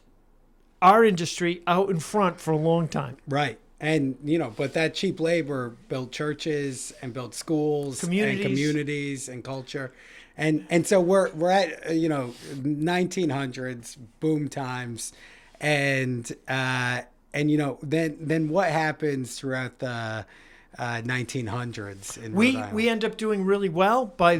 our industry out in front for a long time. Right. And, but that cheap labor built churches and built schools and communities and culture. And so we're at, 1900s, boom times. And then what happens throughout the 1900s in Rhode Island? We end up doing really well by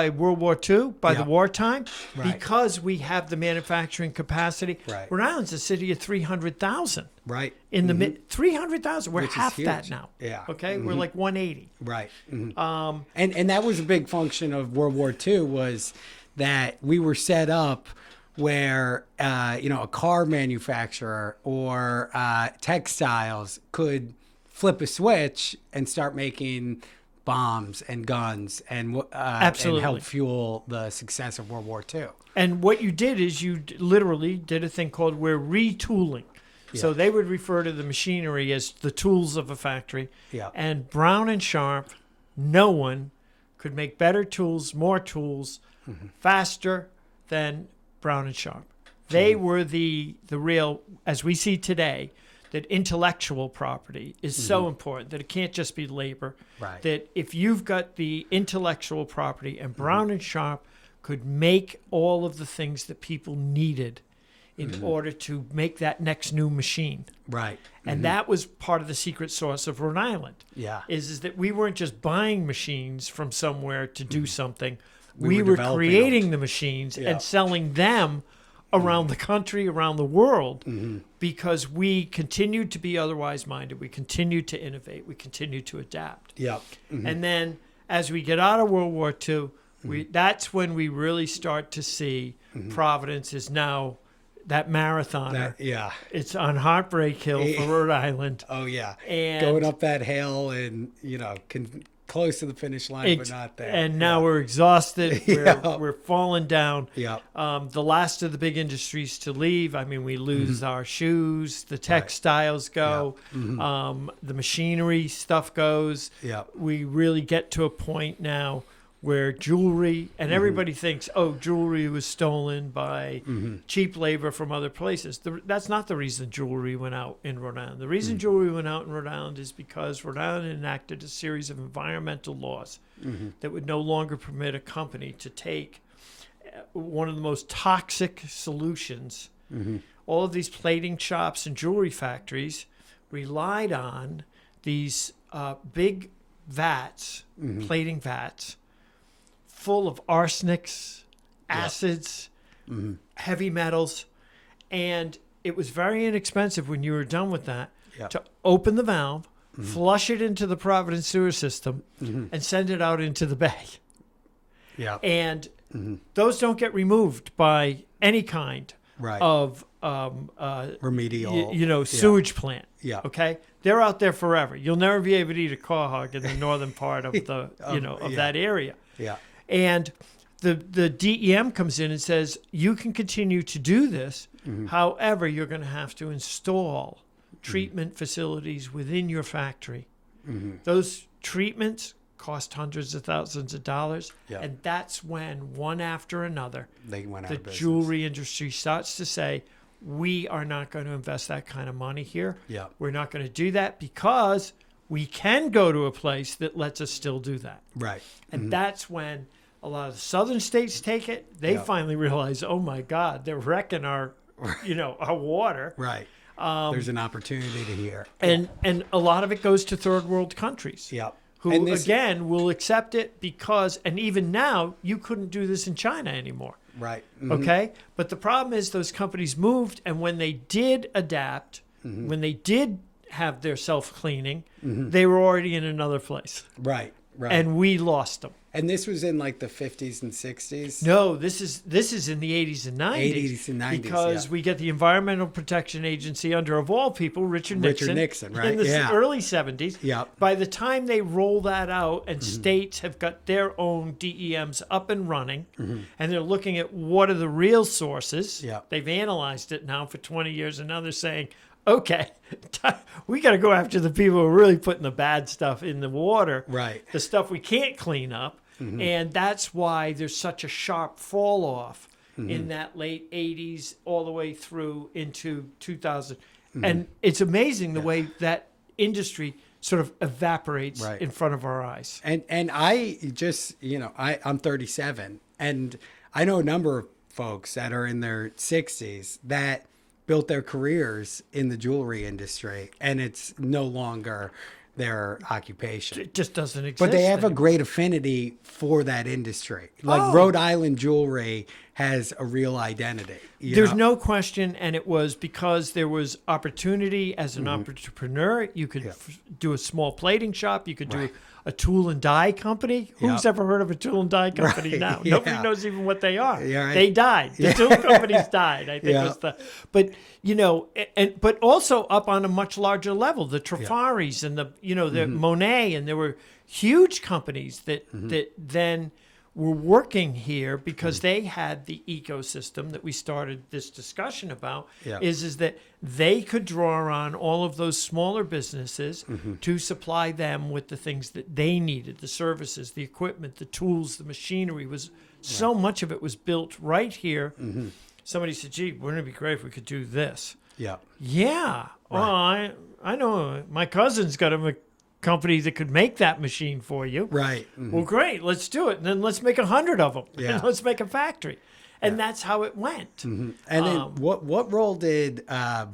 World War II, by the wartime, because we have the manufacturing capacity. Right. Rhode Island's a city of 300,000. Right. In the mid 300,000. We're half that now. Yeah. Okay. We're like 180. Right. And that was a big function of World War II, was that we were set up where a car manufacturer or textiles could flip a switch and start making bombs and guns and help fuel the success of World War II. And what you did is you literally did a thing called we're retooling. Yeah. So they would refer to the machinery as the tools of a factory. Yeah. And Brown and Sharp, no one could make better tools, more tools, faster than Brown and Sharp. They were the real, as we see today, that intellectual property is so important that it can't just be labor. Right. That if you've got the intellectual property, and Brown and Sharp could make all of the things that people needed in order to make that next new machine. Right. And that was part of the secret sauce of Rhode Island. Yeah. Is that we weren't just buying machines from somewhere to do something. We We were were developing creating the machines Yeah. and selling them around the country, around the world, because we continued to be otherwise minded. We continued to innovate. We continued to adapt. Yep. And then as we get out of World War II, that's when we really start to see Providence is now that marathoner. Yeah. It's on Heartbreak Hill for Rhode Island. Oh, yeah. And Going up that hill and, close to the finish line, but not there. And now we're exhausted. We're falling down. Yeah. The last of the big industries to leave. I mean, we lose our shoes. The textiles go. The machinery stuff goes. Yeah. We really get to a point now where jewelry, and everybody thinks, oh, jewelry was stolen by cheap labor from other places. That's not the reason jewelry went out in Rhode Island. The reason jewelry went out in Rhode Island is because Rhode Island enacted a series of environmental laws that would no longer permit a company to take one of the most toxic solutions. All of these plating shops and jewelry factories relied on these big vats, plating vats, full of arsenics, acids, heavy metals, and it was very inexpensive when you were done with that to open the valve, flush it into the Providence sewer system, and send it out into the bay. Yeah. And those don't get removed by any kind of remedial, sewage plant. Yeah. Okay, they're out there forever. You'll never be able to eat a quahog in the northern part of the that area. Yeah. And the DEM comes in and says, you can continue to do this. However, you're going to have to install treatment facilities within your factory. Those treatments cost hundreds of thousands of dollars. Yeah. And that's when, one after another, They went out the of business. jewelry industry starts to say, we are not going to invest that kind of money here. Yeah. We're not going to do that because we can go to a place that lets us still do that. Right. And that's when a lot of the southern states take it. They finally realize, oh my God, they're wrecking our water. Right. There's an opportunity to hear. And a lot of it goes to third world countries. Yeah. Who And this- again will accept it because, and even now you couldn't do this in China anymore. Right. Okay. But the problem is those companies moved, and when they did adapt, when they did have their self-cleaning, they were already in another place. Right. Right. And we lost them. And this was in like the 50s and 60s? No, this is in the 80s and 90s. 80s and 90s, because yeah. we get the Environmental Protection Agency under, of all people, Richard Nixon. Right? In the Yeah. early 70s. Yeah. By the time they roll that out and states have got their own DEMs up and running, and they're looking at what are the real sources. Yeah. They've analyzed it now for 20 years, and now they're saying, okay, we got to go after the people who are really putting the bad stuff in the water. Right. The stuff we can't clean up. And that's why there's such a sharp fall off in that late 80s all the way through into 2000. And it's amazing the way that industry sort of evaporates in front of our eyes. And I just, I'm 37, and I know a number of folks that are in their 60s that built their careers in the jewelry industry, and it's no longer their occupation. It just doesn't exist. But they have a anymore. great affinity for that industry. Like Rhode Island jewelry has a real identity. There's no question, and it was because there was opportunity as an entrepreneur. You could do a small plating shop. You could do a tool and die company. Who's ever heard of a tool and die company now? Yeah. Nobody knows even what they are. Yeah, right. They died. The tool companies died. I think was the. But but also up on a much larger level, the Trafaris and the Monet, and there were huge companies that then were working here because they had the ecosystem that we started this discussion about. Is that they could draw on all of those smaller businesses to supply them with the things that they needed, the services, the equipment, the tools, the machinery. Was so much of it was built right here. Somebody said, gee, wouldn't it be great if we could do this? Yeah. Yeah. Well, I know my cousin's got a company that could make that machine for you. Right. Well, great. Let's do it. And then let's make 100 of them. Yeah. And let's make a factory. And that's how it went. And then what role did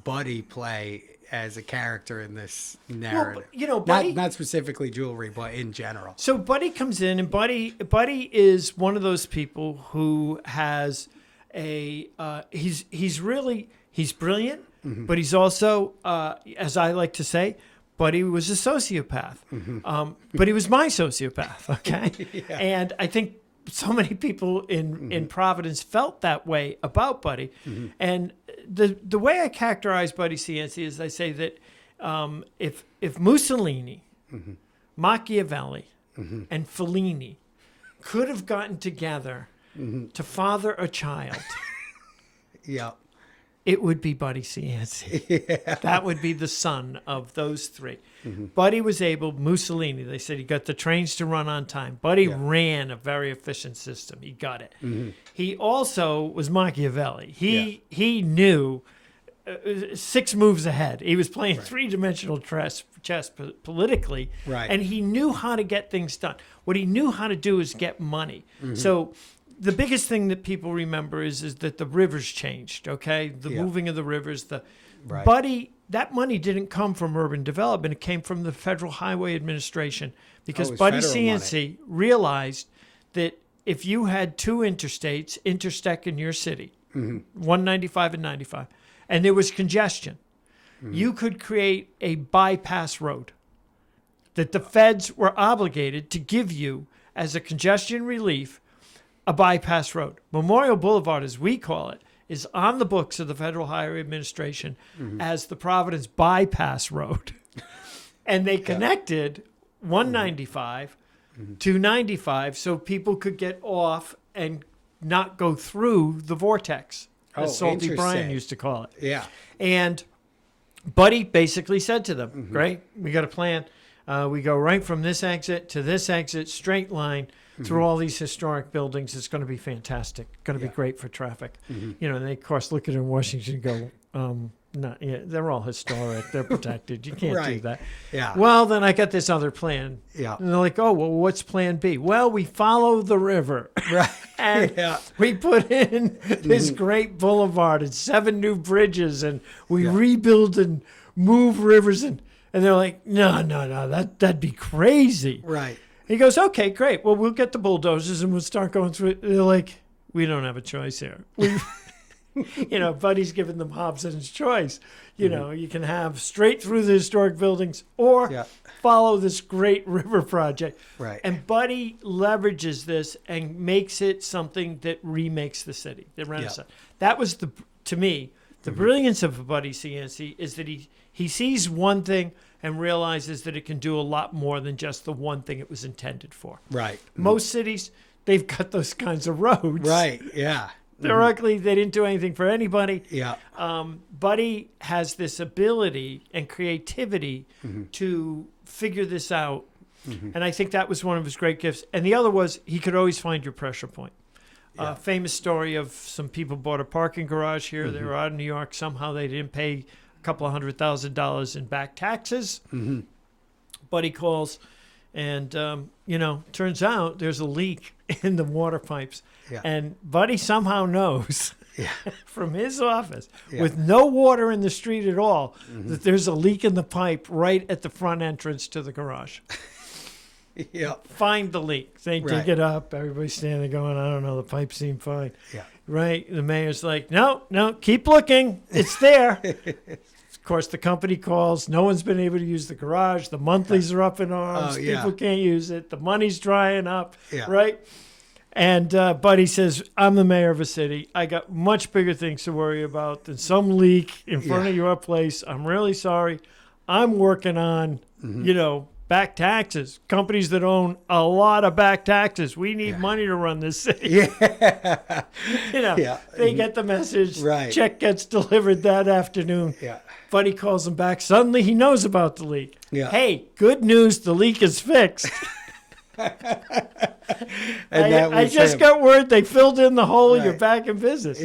Buddy play as a character in this narrative? Well, Buddy, not specifically jewelry, but in general. So Buddy comes in, and Buddy is one of those people who has he's brilliant, but he's also, as I like to say, Buddy was a sociopath. But he was my sociopath, okay? And I think so many people in Providence felt that way about Buddy. And the way I characterize Buddy Cianci is I say that if Mussolini, Machiavelli, and Fellini could have gotten together to father a child, it would be Buddy Cianci. That would be the son of those three. Buddy was able, Mussolini, they said he got the trains to run on time. Buddy ran a very efficient system. He got it. He also was Machiavelli. He knew 6 moves ahead. He was playing three-dimensional chess politically, and he knew how to get things done. What he knew how to do is get money. So the biggest thing that people remember is that the rivers changed, okay? The moving of the rivers. Buddy, that money didn't come from urban development. It came from the Federal Highway Administration because Buddy Cianci realized that if you had 2 interstates intersect in your city, 195 and 95, and there was congestion, you could create a bypass road that the feds were obligated to give you as a congestion relief, a bypass road. Memorial Boulevard, as we call it, is on the books of the Federal Highway Administration as the Providence bypass road. And they connected 195 to 95 so people could get off and not go through the vortex, as Salty Brian used to call it. And Buddy basically said to them, great, we got a plan. We go right from this exit to this exit, straight line, through all these historic buildings. It's going to be fantastic. Going to be great for traffic. And they, of course, look at it in Washington and go, they're all historic. They're protected. You can't do that. Well, then I got this other plan. And they're like, oh, well, what's plan B? Well, we follow the river. And we put in this great boulevard and 7 new bridges, and we rebuild and move rivers. And they're like, no, that'd be crazy. He goes, okay, great. Well, we'll get the bulldozers and we'll start going through it. They're like, we don't have a choice here. Buddy's giving them Hobson's choice. You can have straight through the historic buildings or follow this great river project. And Buddy leverages this and makes it something that remakes the city, the Renaissance. That was, to me, the brilliance of Buddy Cianci is that he sees one thing and realizes that it can do a lot more than just the one thing it was intended for. Most cities, they've got those kinds of roads. They're ugly. They didn't do anything for anybody. Buddy has this ability and creativity to figure this out. And I think that was one of his great gifts. And the other was he could always find your pressure point. Famous story of some people bought a parking garage here. They were out of New York. Somehow they didn't pay a couple of $100,000 in back taxes. Buddy calls, and turns out there's a leak in the water pipes. And Buddy somehow knows from his office, with no water in the street at all, that there's a leak in the pipe right at the front entrance to the garage. Find the leak. They dig it up. Everybody's standing there going, I don't know, the pipes seem fine. The mayor's like, no, keep looking. It's there. Of course, the company calls. No one's been able to use the garage. The monthlies are up in arms. People can't use it. The money's drying up, And Buddy says, I'm the mayor of a city. I got much bigger things to worry about than some leak in front of your place. I'm really sorry. I'm working on, back taxes. Companies that own a lot of back taxes. We need money to run this city. They get the message. Check gets delivered that afternoon. Buddy calls him back. Suddenly he knows about the leak. Hey, good news. The leak is fixed. I just got word they filled in the hole. You're back in business.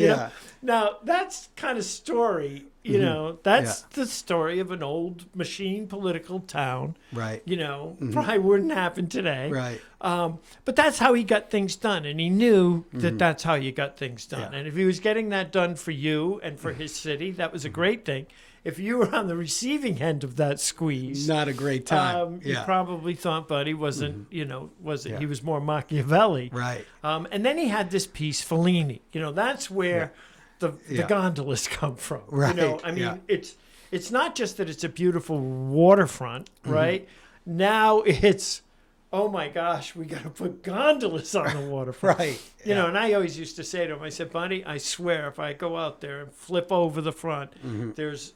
Now, that's kind of story, You know, that's the story of an old machine political town. Right. You know, probably wouldn't happen today. Right. But that's how he got things done. And he knew that that's how you got things done. Yeah. And if he was getting that done for you and for his city, that was a great thing. If you were on the receiving end of that squeeze, Not a great time. you probably thought Buddy wasn't, you know, Yeah. he was more Machiavelli. Right. And then he had this piece, Fellini. You know, that's where the gondolas come from. Right. You know, I mean, it's not just that it's a beautiful waterfront, right? Now it's, oh my gosh, we got to put gondolas on the waterfront. Right. You know, and I always used to say to him, I said, Buddy, I swear if I go out there and flip over the front, there's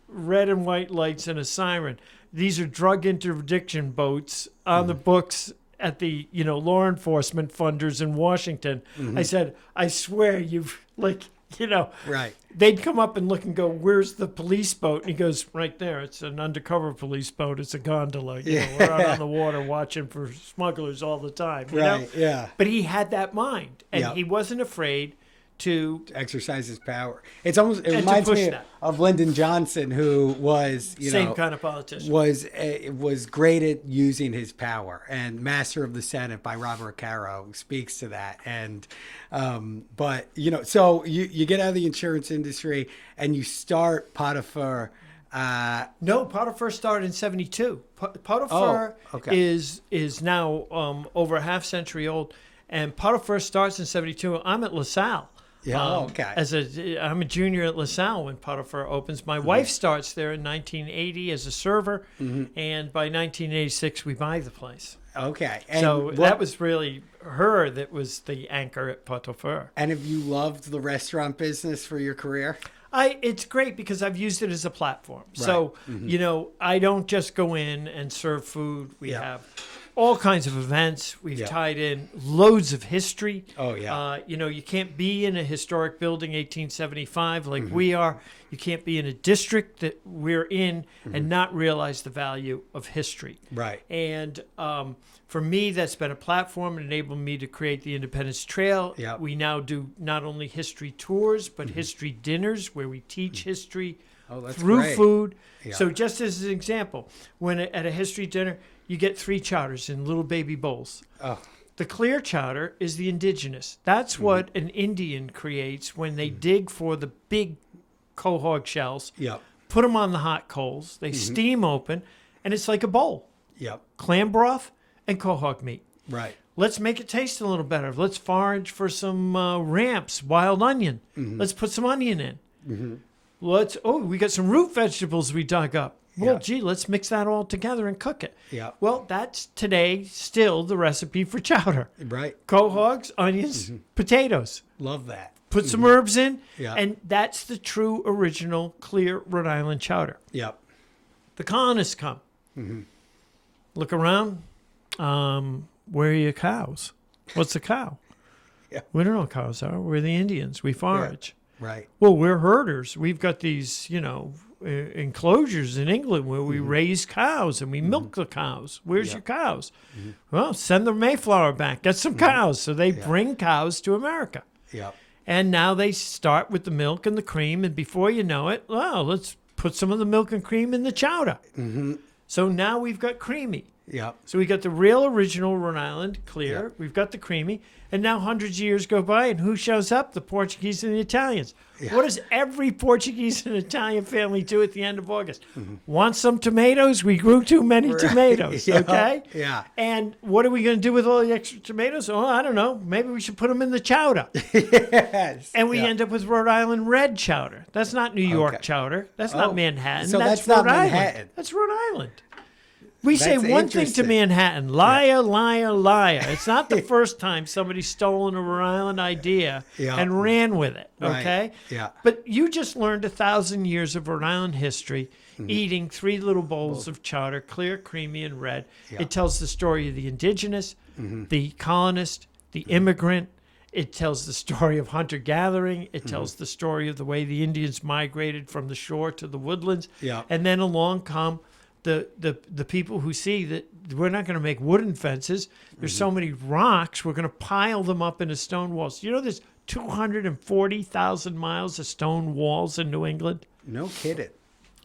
red and white lights and a siren. These are drug interdiction boats on the books at the, you know, law enforcement funders in Washington. I said, I swear you've, like, you know, Right. they'd come up and look and go, where's the police boat? And he goes, right there. It's an undercover police boat. It's a gondola. You know, we're out on the water watching for smugglers all the time. You know? Right. Yeah. But he had that mind, and Yep. he wasn't afraid to. Exercise his power. It to reminds push me that. of Lyndon Johnson, who was, Same kind of politician. was great at using his power. And Master of the Senate by Robert Caro speaks to that. And but you know, so you get out of the insurance industry and you start Potiphar. No, Potiphar started in 72. Potiphar okay. is now over a half century old, and Potiphar starts in 72. I'm at LaSalle. Yeah, okay. I'm a junior at LaSalle when Potiphar opens. My wife starts there in 1980 as a server, and by 1986 we buy the place. Okay. And So that was really her that was the anchor at Potiphar. And have you loved the restaurant business for your career? It's great because I've used it as a platform. So, you know, I don't just go in and serve food. We have all kinds of events. We've tied in loads of history. Oh, yeah. You know, you can't be in a historic building, 1875, like we are. You can't be in a district that we're in and not realize the value of history. Right. And for me, that's been a platform. It enabled me to create the Independence Trail. Yep. We now do not only history tours, but history dinners where we teach history through great. food. Yeah. So just as an example, when at a history dinner, you get 3 chowders in little baby bowls. Oh. The clear chowder is the indigenous. That's what an Indian creates when they dig for the big quahog shells, Yep. put them on the hot coals, they steam open, and it's like a bowl. Yep. Clam broth and quahog meat. Right. Let's make it taste a little better. Let's forage for some ramps, wild onion. Let's put some onion in. We got some root vegetables we dug up. Well, gee, let's mix that all together and cook it. Yeah. Well, that's today still the recipe for chowder. Right. Quahogs, onions, potatoes. Love that. Put some herbs in, Yeah. and that's the true original clear Rhode Island chowder. Yep. The colonists come. Look around. Where are your cows? What's a cow? Yeah. We don't know what cows are. We're the Indians. We forage. Right. Well, we're herders. We've got these, you know, enclosures in England where we raise cows and we milk the cows. Where's your cows? Well, send the Mayflower back. Get some cows. So they bring cows to America. Yep. And now they start with the milk and the cream. And before you know it, well, let's put some of the milk and cream in the chowder. So now we've got creamy. Yep. So we got the real original Rhode Island clear. Yep. We've got the creamy. And now hundreds of years go by, and who shows up? The Portuguese and the Italians. What does every Portuguese and Italian family do at the end of August? Want some tomatoes? We grew too many tomatoes, Yeah. okay? Yeah. And what are we going to do with all the extra tomatoes? Oh, I don't know. Maybe we should put them in the chowder. Yes. And we end up with Rhode Island red chowder. That's not New York chowder. That's not Manhattan. So that's Rhode not Island. Manhattan. That's Rhode Island. We say That's one thing to interesting. Manhattan, liar, liar, liar. It's not the first time somebody's stolen a Rhode Island idea Yeah. and ran with it, Right. okay? Yeah. But you just learned 1,000 years of Rhode Island history eating 3 little bowls of chowder, clear, creamy, and red. Yeah. It tells the story of the indigenous, the colonist, the immigrant. It tells the story of hunter-gathering. It tells the story of the way the Indians migrated from the shore to the woodlands. Yeah. And then along come the people who see that we're not going to make wooden fences. There's so many rocks. We're going to pile them up into stone walls. You know, there's 240,000 miles of stone walls in New England. No kidding.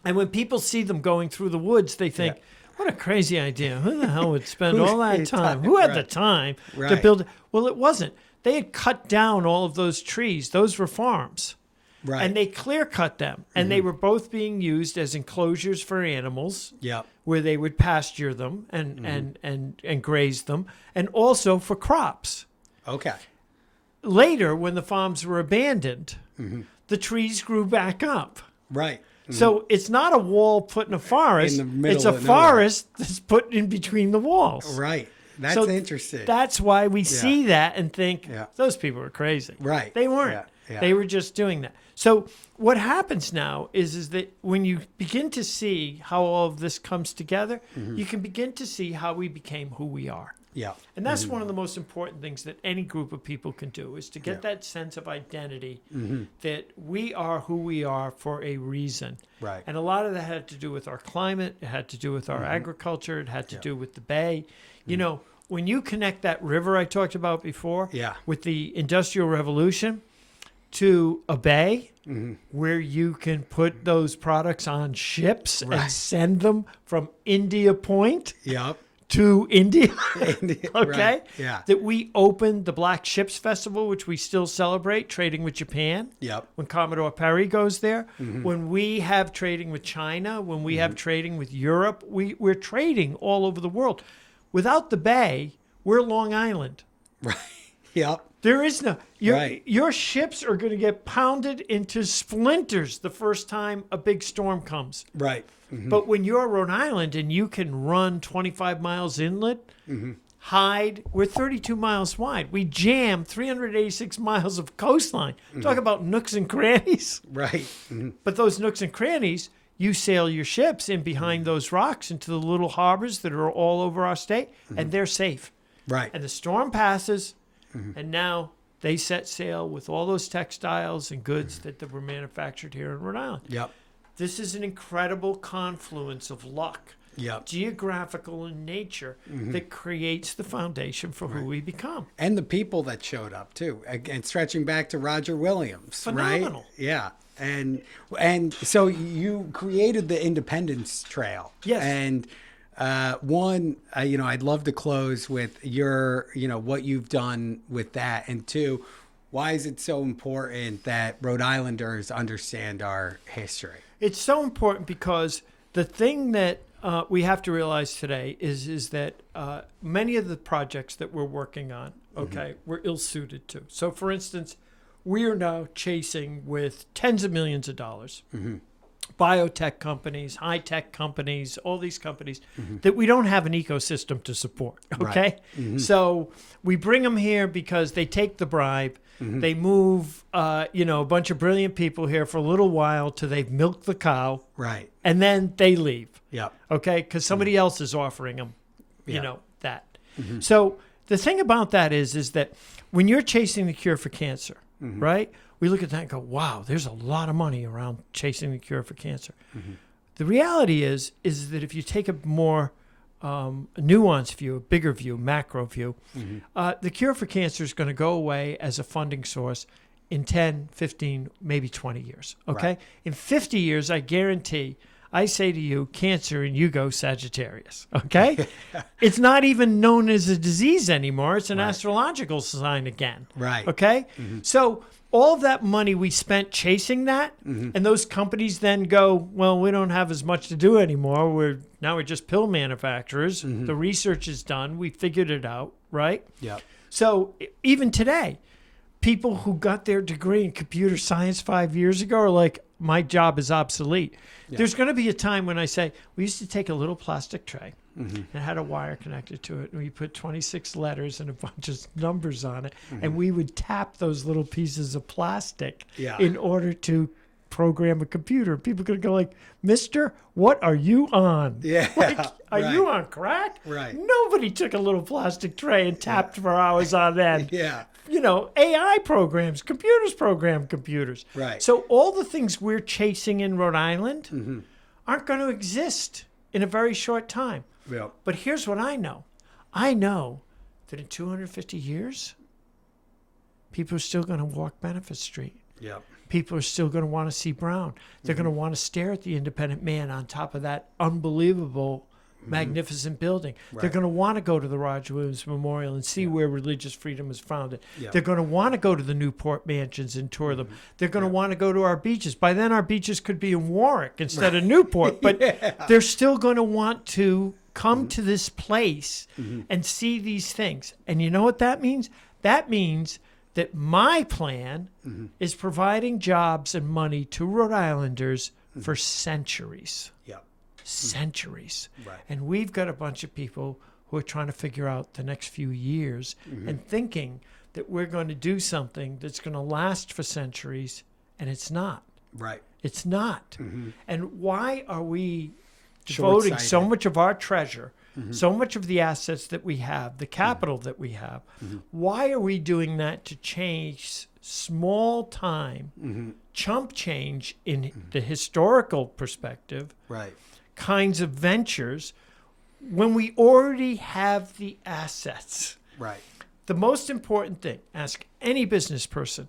And when people see them going through the woods, they think, what a crazy idea. Who the hell would spend all that time? Who had the time to build? Well, it wasn't. They had cut down all of those trees. Those were farms. Right. And they clear cut them. And they were both being used as enclosures for animals. Yeah. Where they would pasture them and graze them. And also for crops. Okay. Later, when the farms were abandoned, the trees grew back up. Right. So it's not a wall put in a forest. In the middle it's a of nowhere. forest that's put in between the walls. Right. That's So interesting. That's why we see that and think those people are crazy. Right. They weren't. Yeah. They were just doing that. So what happens now is that when you begin to see how all of this comes together, you can begin to see how we became who we are. Yeah. And that's one of the most important things that any group of people can do is to get that sense of identity that we are who we are for a reason. Right. And a lot of that had to do with our climate. It had to do with our agriculture. It had to do with the bay. You know, when you connect that river I talked about before with the Industrial Revolution to a bay where you can put those products on ships and send them from India Point. Yep. To India, okay? Right. Yeah. That we opened the Black Ships Festival, which we still celebrate, trading with Japan. Yep. When Commodore Perry goes there. When we have trading with China, when we have trading with Europe, we're trading all over the world. Without the Bay, we're Long Island. Right. Yep. There is no... Your ships are going to get pounded into splinters the first time a big storm comes. Right. But when you're Rhode Island and you can run 25 miles inlet, hide, we're 32 miles wide. We jam 386 miles of coastline. Talk about nooks and crannies. Right. But those nooks and crannies, you sail your ships in behind those rocks into the little harbors that are all over our state, and they're safe. Right. And the storm passes, and now they set sail with all those textiles and goods that were manufactured here in Rhode Island. Yep. This is an incredible confluence of luck, geographical in nature, that creates the foundation for who we become. And the people that showed up too, and stretching back to Roger Williams, Phenomenal. right? Yeah. And so you created the Independence Trail. Yes. And one, I'd love to close with your, what you've done with that. And two, why is it so important that Rhode Islanders understand our history? It's so important because the thing that we have to realize today is that many of the projects that we're working on, we're ill-suited to. So, for instance, we are now chasing with tens of millions of dollars. Biotech companies, high-tech companies, all these companies that we don't have an ecosystem to support, okay? Right. So we bring them here because they take the bribe. They move, a bunch of brilliant people here for a little while till they've milked the cow. Right. And then they leave. Yep. Okay? Because somebody else is offering them, that. So the thing about that is that when you're chasing the cure for cancer, right? We look at that and go, wow, there's a lot of money around chasing the cure for cancer. The reality is that if you take a more nuanced view, a bigger view, macro view, the cure for cancer is going to go away as a funding source in 10, 15, maybe 20 years. Okay? Right. In 50 years, I guarantee, I say to you, cancer, and you go Sagittarius. Okay? It's not even known as a disease anymore. It's an astrological sign again. Right. Okay? So all of that money we spent chasing that, and those companies then go, well, we don't have as much to do anymore. We're just pill manufacturers. The research is done. We figured it out, right? Yeah. So even today, people who got their degree in computer science 5 years ago are like, my job is obsolete. Yeah. There's going to be a time when I say, we used to take a little plastic tray and it had a wire connected to it, and we put 26 letters and a bunch of numbers on it, and we would tap those little pieces of plastic in order to program a computer. People could go like, Mister, what are you on? Yeah. Like, are you on crack? Right. Nobody took a little plastic tray and tapped for hours on end. Yeah. AI programs, computers program computers. Right. So all the things we're chasing in Rhode Island aren't going to exist in a very short time. Yeah. But here's what I know. I know that in 250 years, people are still going to walk Benefit Street. Yep. People are still going to want to see Brown. They're going to want to stare at the Independent Man on top of that unbelievable, magnificent building. Right. They're going to want to go to the Roger Williams Memorial and see where religious freedom was founded. Yeah. They're going to want to go to the Newport mansions and tour them. They're going to want to go to our beaches. By then, our beaches could be in Warwick instead of Newport, but they're still going to want to come to this place and see these things. And you know what that means? That means that my plan is providing jobs and money to Rhode Islanders for centuries. Yep. Centuries. Right. And we've got a bunch of people who are trying to figure out the next few years and thinking that we're going to do something that's going to last for centuries, and it's not. Right. It's not. And why are we devoting Short-sighted. so much of our treasure, so much of the assets that we have, the capital that we have? Why are we doing that to chase small time, chump change in the historical perspective, Right. kinds of ventures when we already have the assets? Right. The most important thing, ask any business person,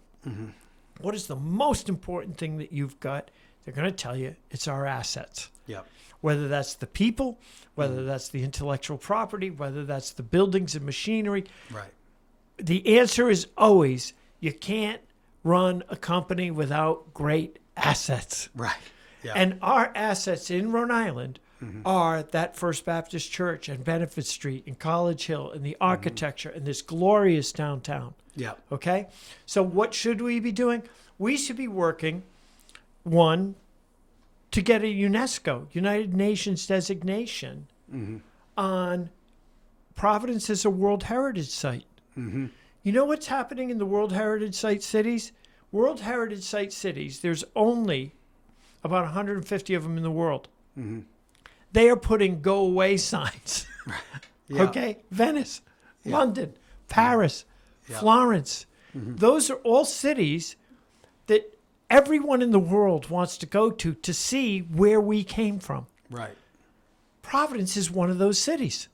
what is the most important thing that you've got? They're going to tell you it's our assets. Yep. Whether that's the people, whether that's the intellectual property, whether that's the buildings and machinery. Right. The answer is always you can't run a company without great assets. Right. Yeah. And our assets in Rhode Island are that First Baptist Church and Benefit Street and College Hill and the architecture and this glorious downtown. Yep. Okay? So what should we be doing? We should be working, one, to get a UNESCO, United Nations designation on Providence as a World Heritage Site. You know what's happening in the World Heritage Site cities? World Heritage Site cities, there's only about 150 of them in the world. They are putting go away signs. Yeah. Okay? Venice, London, Paris, Yeah. Florence. Those are all cities that everyone in the world wants to go to see where we came from. Right. Providence is one of those cities.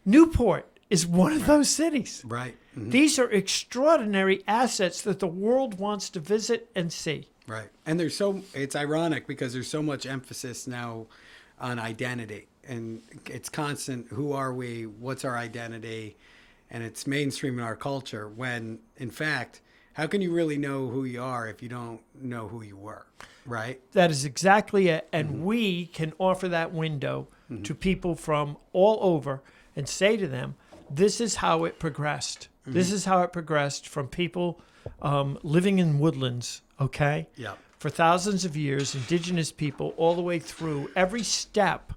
Newport is one of those cities. Right. These are extraordinary assets that the world wants to visit and see. Right. And it's ironic because there's so much emphasis now on identity, and it's constant. Who are we? What's our identity? And it's mainstream in our culture when, in fact, how can you really know who you are if you don't know who you were? Right. That is exactly it. And we can offer that window to people from all over and say to them, this is how it progressed. This is how it progressed from people living in woodlands, okay? Yeah. For thousands of years, indigenous people, all the way through. Every step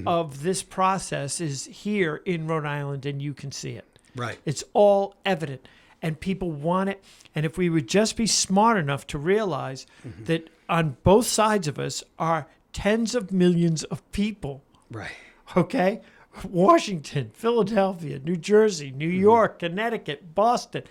of this process is here in Rhode Island, and you can see it. Right. It's all evident, and people want it. And if we would just be smart enough to realize that on both sides of us are tens of millions of people, Right. okay? Washington, Philadelphia, New Jersey, New York, Connecticut, Boston.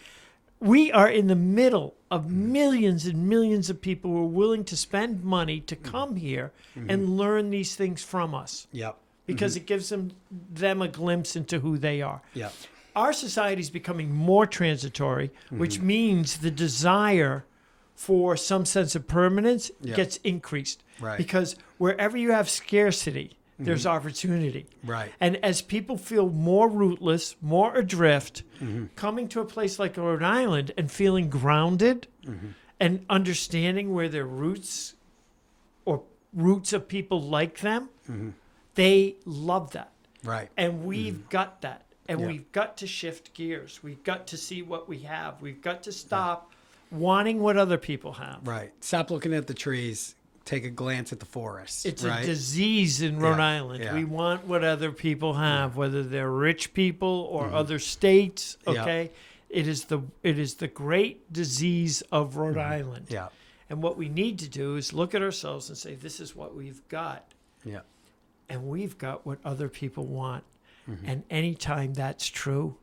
We are in the middle of millions and millions of people who are willing to spend money to come here and learn these things from us Yep. because it gives them a glimpse into who they are. Yep. Our society is becoming more transitory, which means the desire for some sense of permanence gets increased. Right. Because wherever you have scarcity, there's opportunity. Right. And as people feel more rootless, more adrift, coming to a place like Rhode Island and feeling grounded and understanding where their roots or roots of people like them, they love that. Right. And we've got that. And Yeah. we've got to shift gears. We've got to see what we have. We've got to stop wanting what other people have. Right. Stop looking at the trees. Take a glance at the forest. It's right? a disease in Rhode Yeah, Island. yeah. We want what other people have, whether they're rich people or other states. Yeah. Okay, it is the great disease of Rhode Island. Yeah. And what we need to do is look at ourselves and say, this is what we've got, Yeah. and we've got what other people want. And anytime that's true,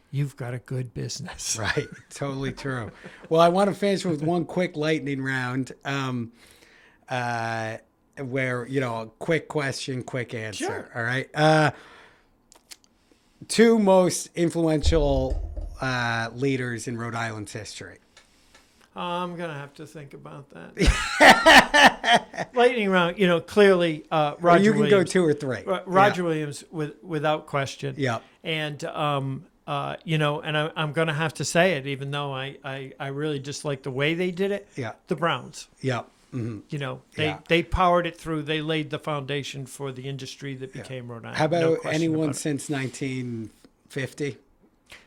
you've got a good business. Right. Totally true. Well, I want to finish with one quick lightning round. Where, a quick question, quick answer. Sure. All right. Two most influential leaders in Rhode Island's history. I'm gonna have to think about that. Lightning round, clearly Roger Or you can Williams. go 2 or 3. Roger Williams, without question. Yeah. And and I'm gonna have to say it, even though I really dislike the way they did it. Yeah. The Browns. Yeah. Mm-hmm. They powered it through. They laid the foundation for the industry that became Rhode Island. How about No question anyone about it. since 1950?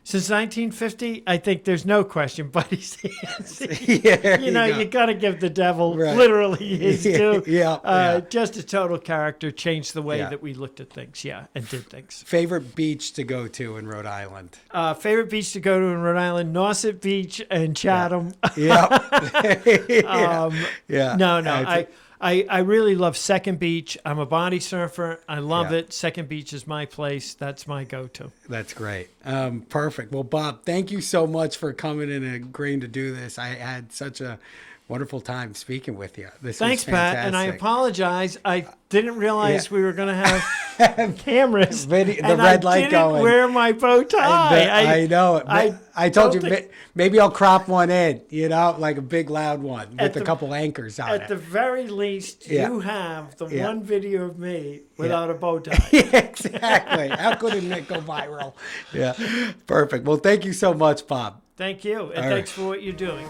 Since 1950, I think there's no question, Buddy Sands. Yeah, You got to give the devil Right. literally his due. Yeah. Just a total character, changed the way Yeah. that we looked at things, and did things. Favorite beach to go to in Rhode Island? Favorite beach to go to in Rhode Island, Nauset Beach and Chatham. Yeah. No. I really love Second Beach. I'm a body surfer. I love Yeah. it. Second Beach is my place. That's my go-to. That's great. Perfect. Well, Bob, thank you so much for coming and agreeing to do this. I had such a wonderful time speaking with you. Thanks, was Pat. And I fantastic. apologize. I didn't realize we were going to have cameras. The and red light I didn't going. wear my bow tie. I know it. I told you, don't think- maybe I'll crop one in, like a big loud one with the- a couple anchors on At the it. very least, Yeah. you have the Yeah. one video of me without a bow tie. Yeah, exactly. How could it go viral? Yeah. Perfect. Well, thank you so much, Bob. Thank you. And All thanks for what you're doing.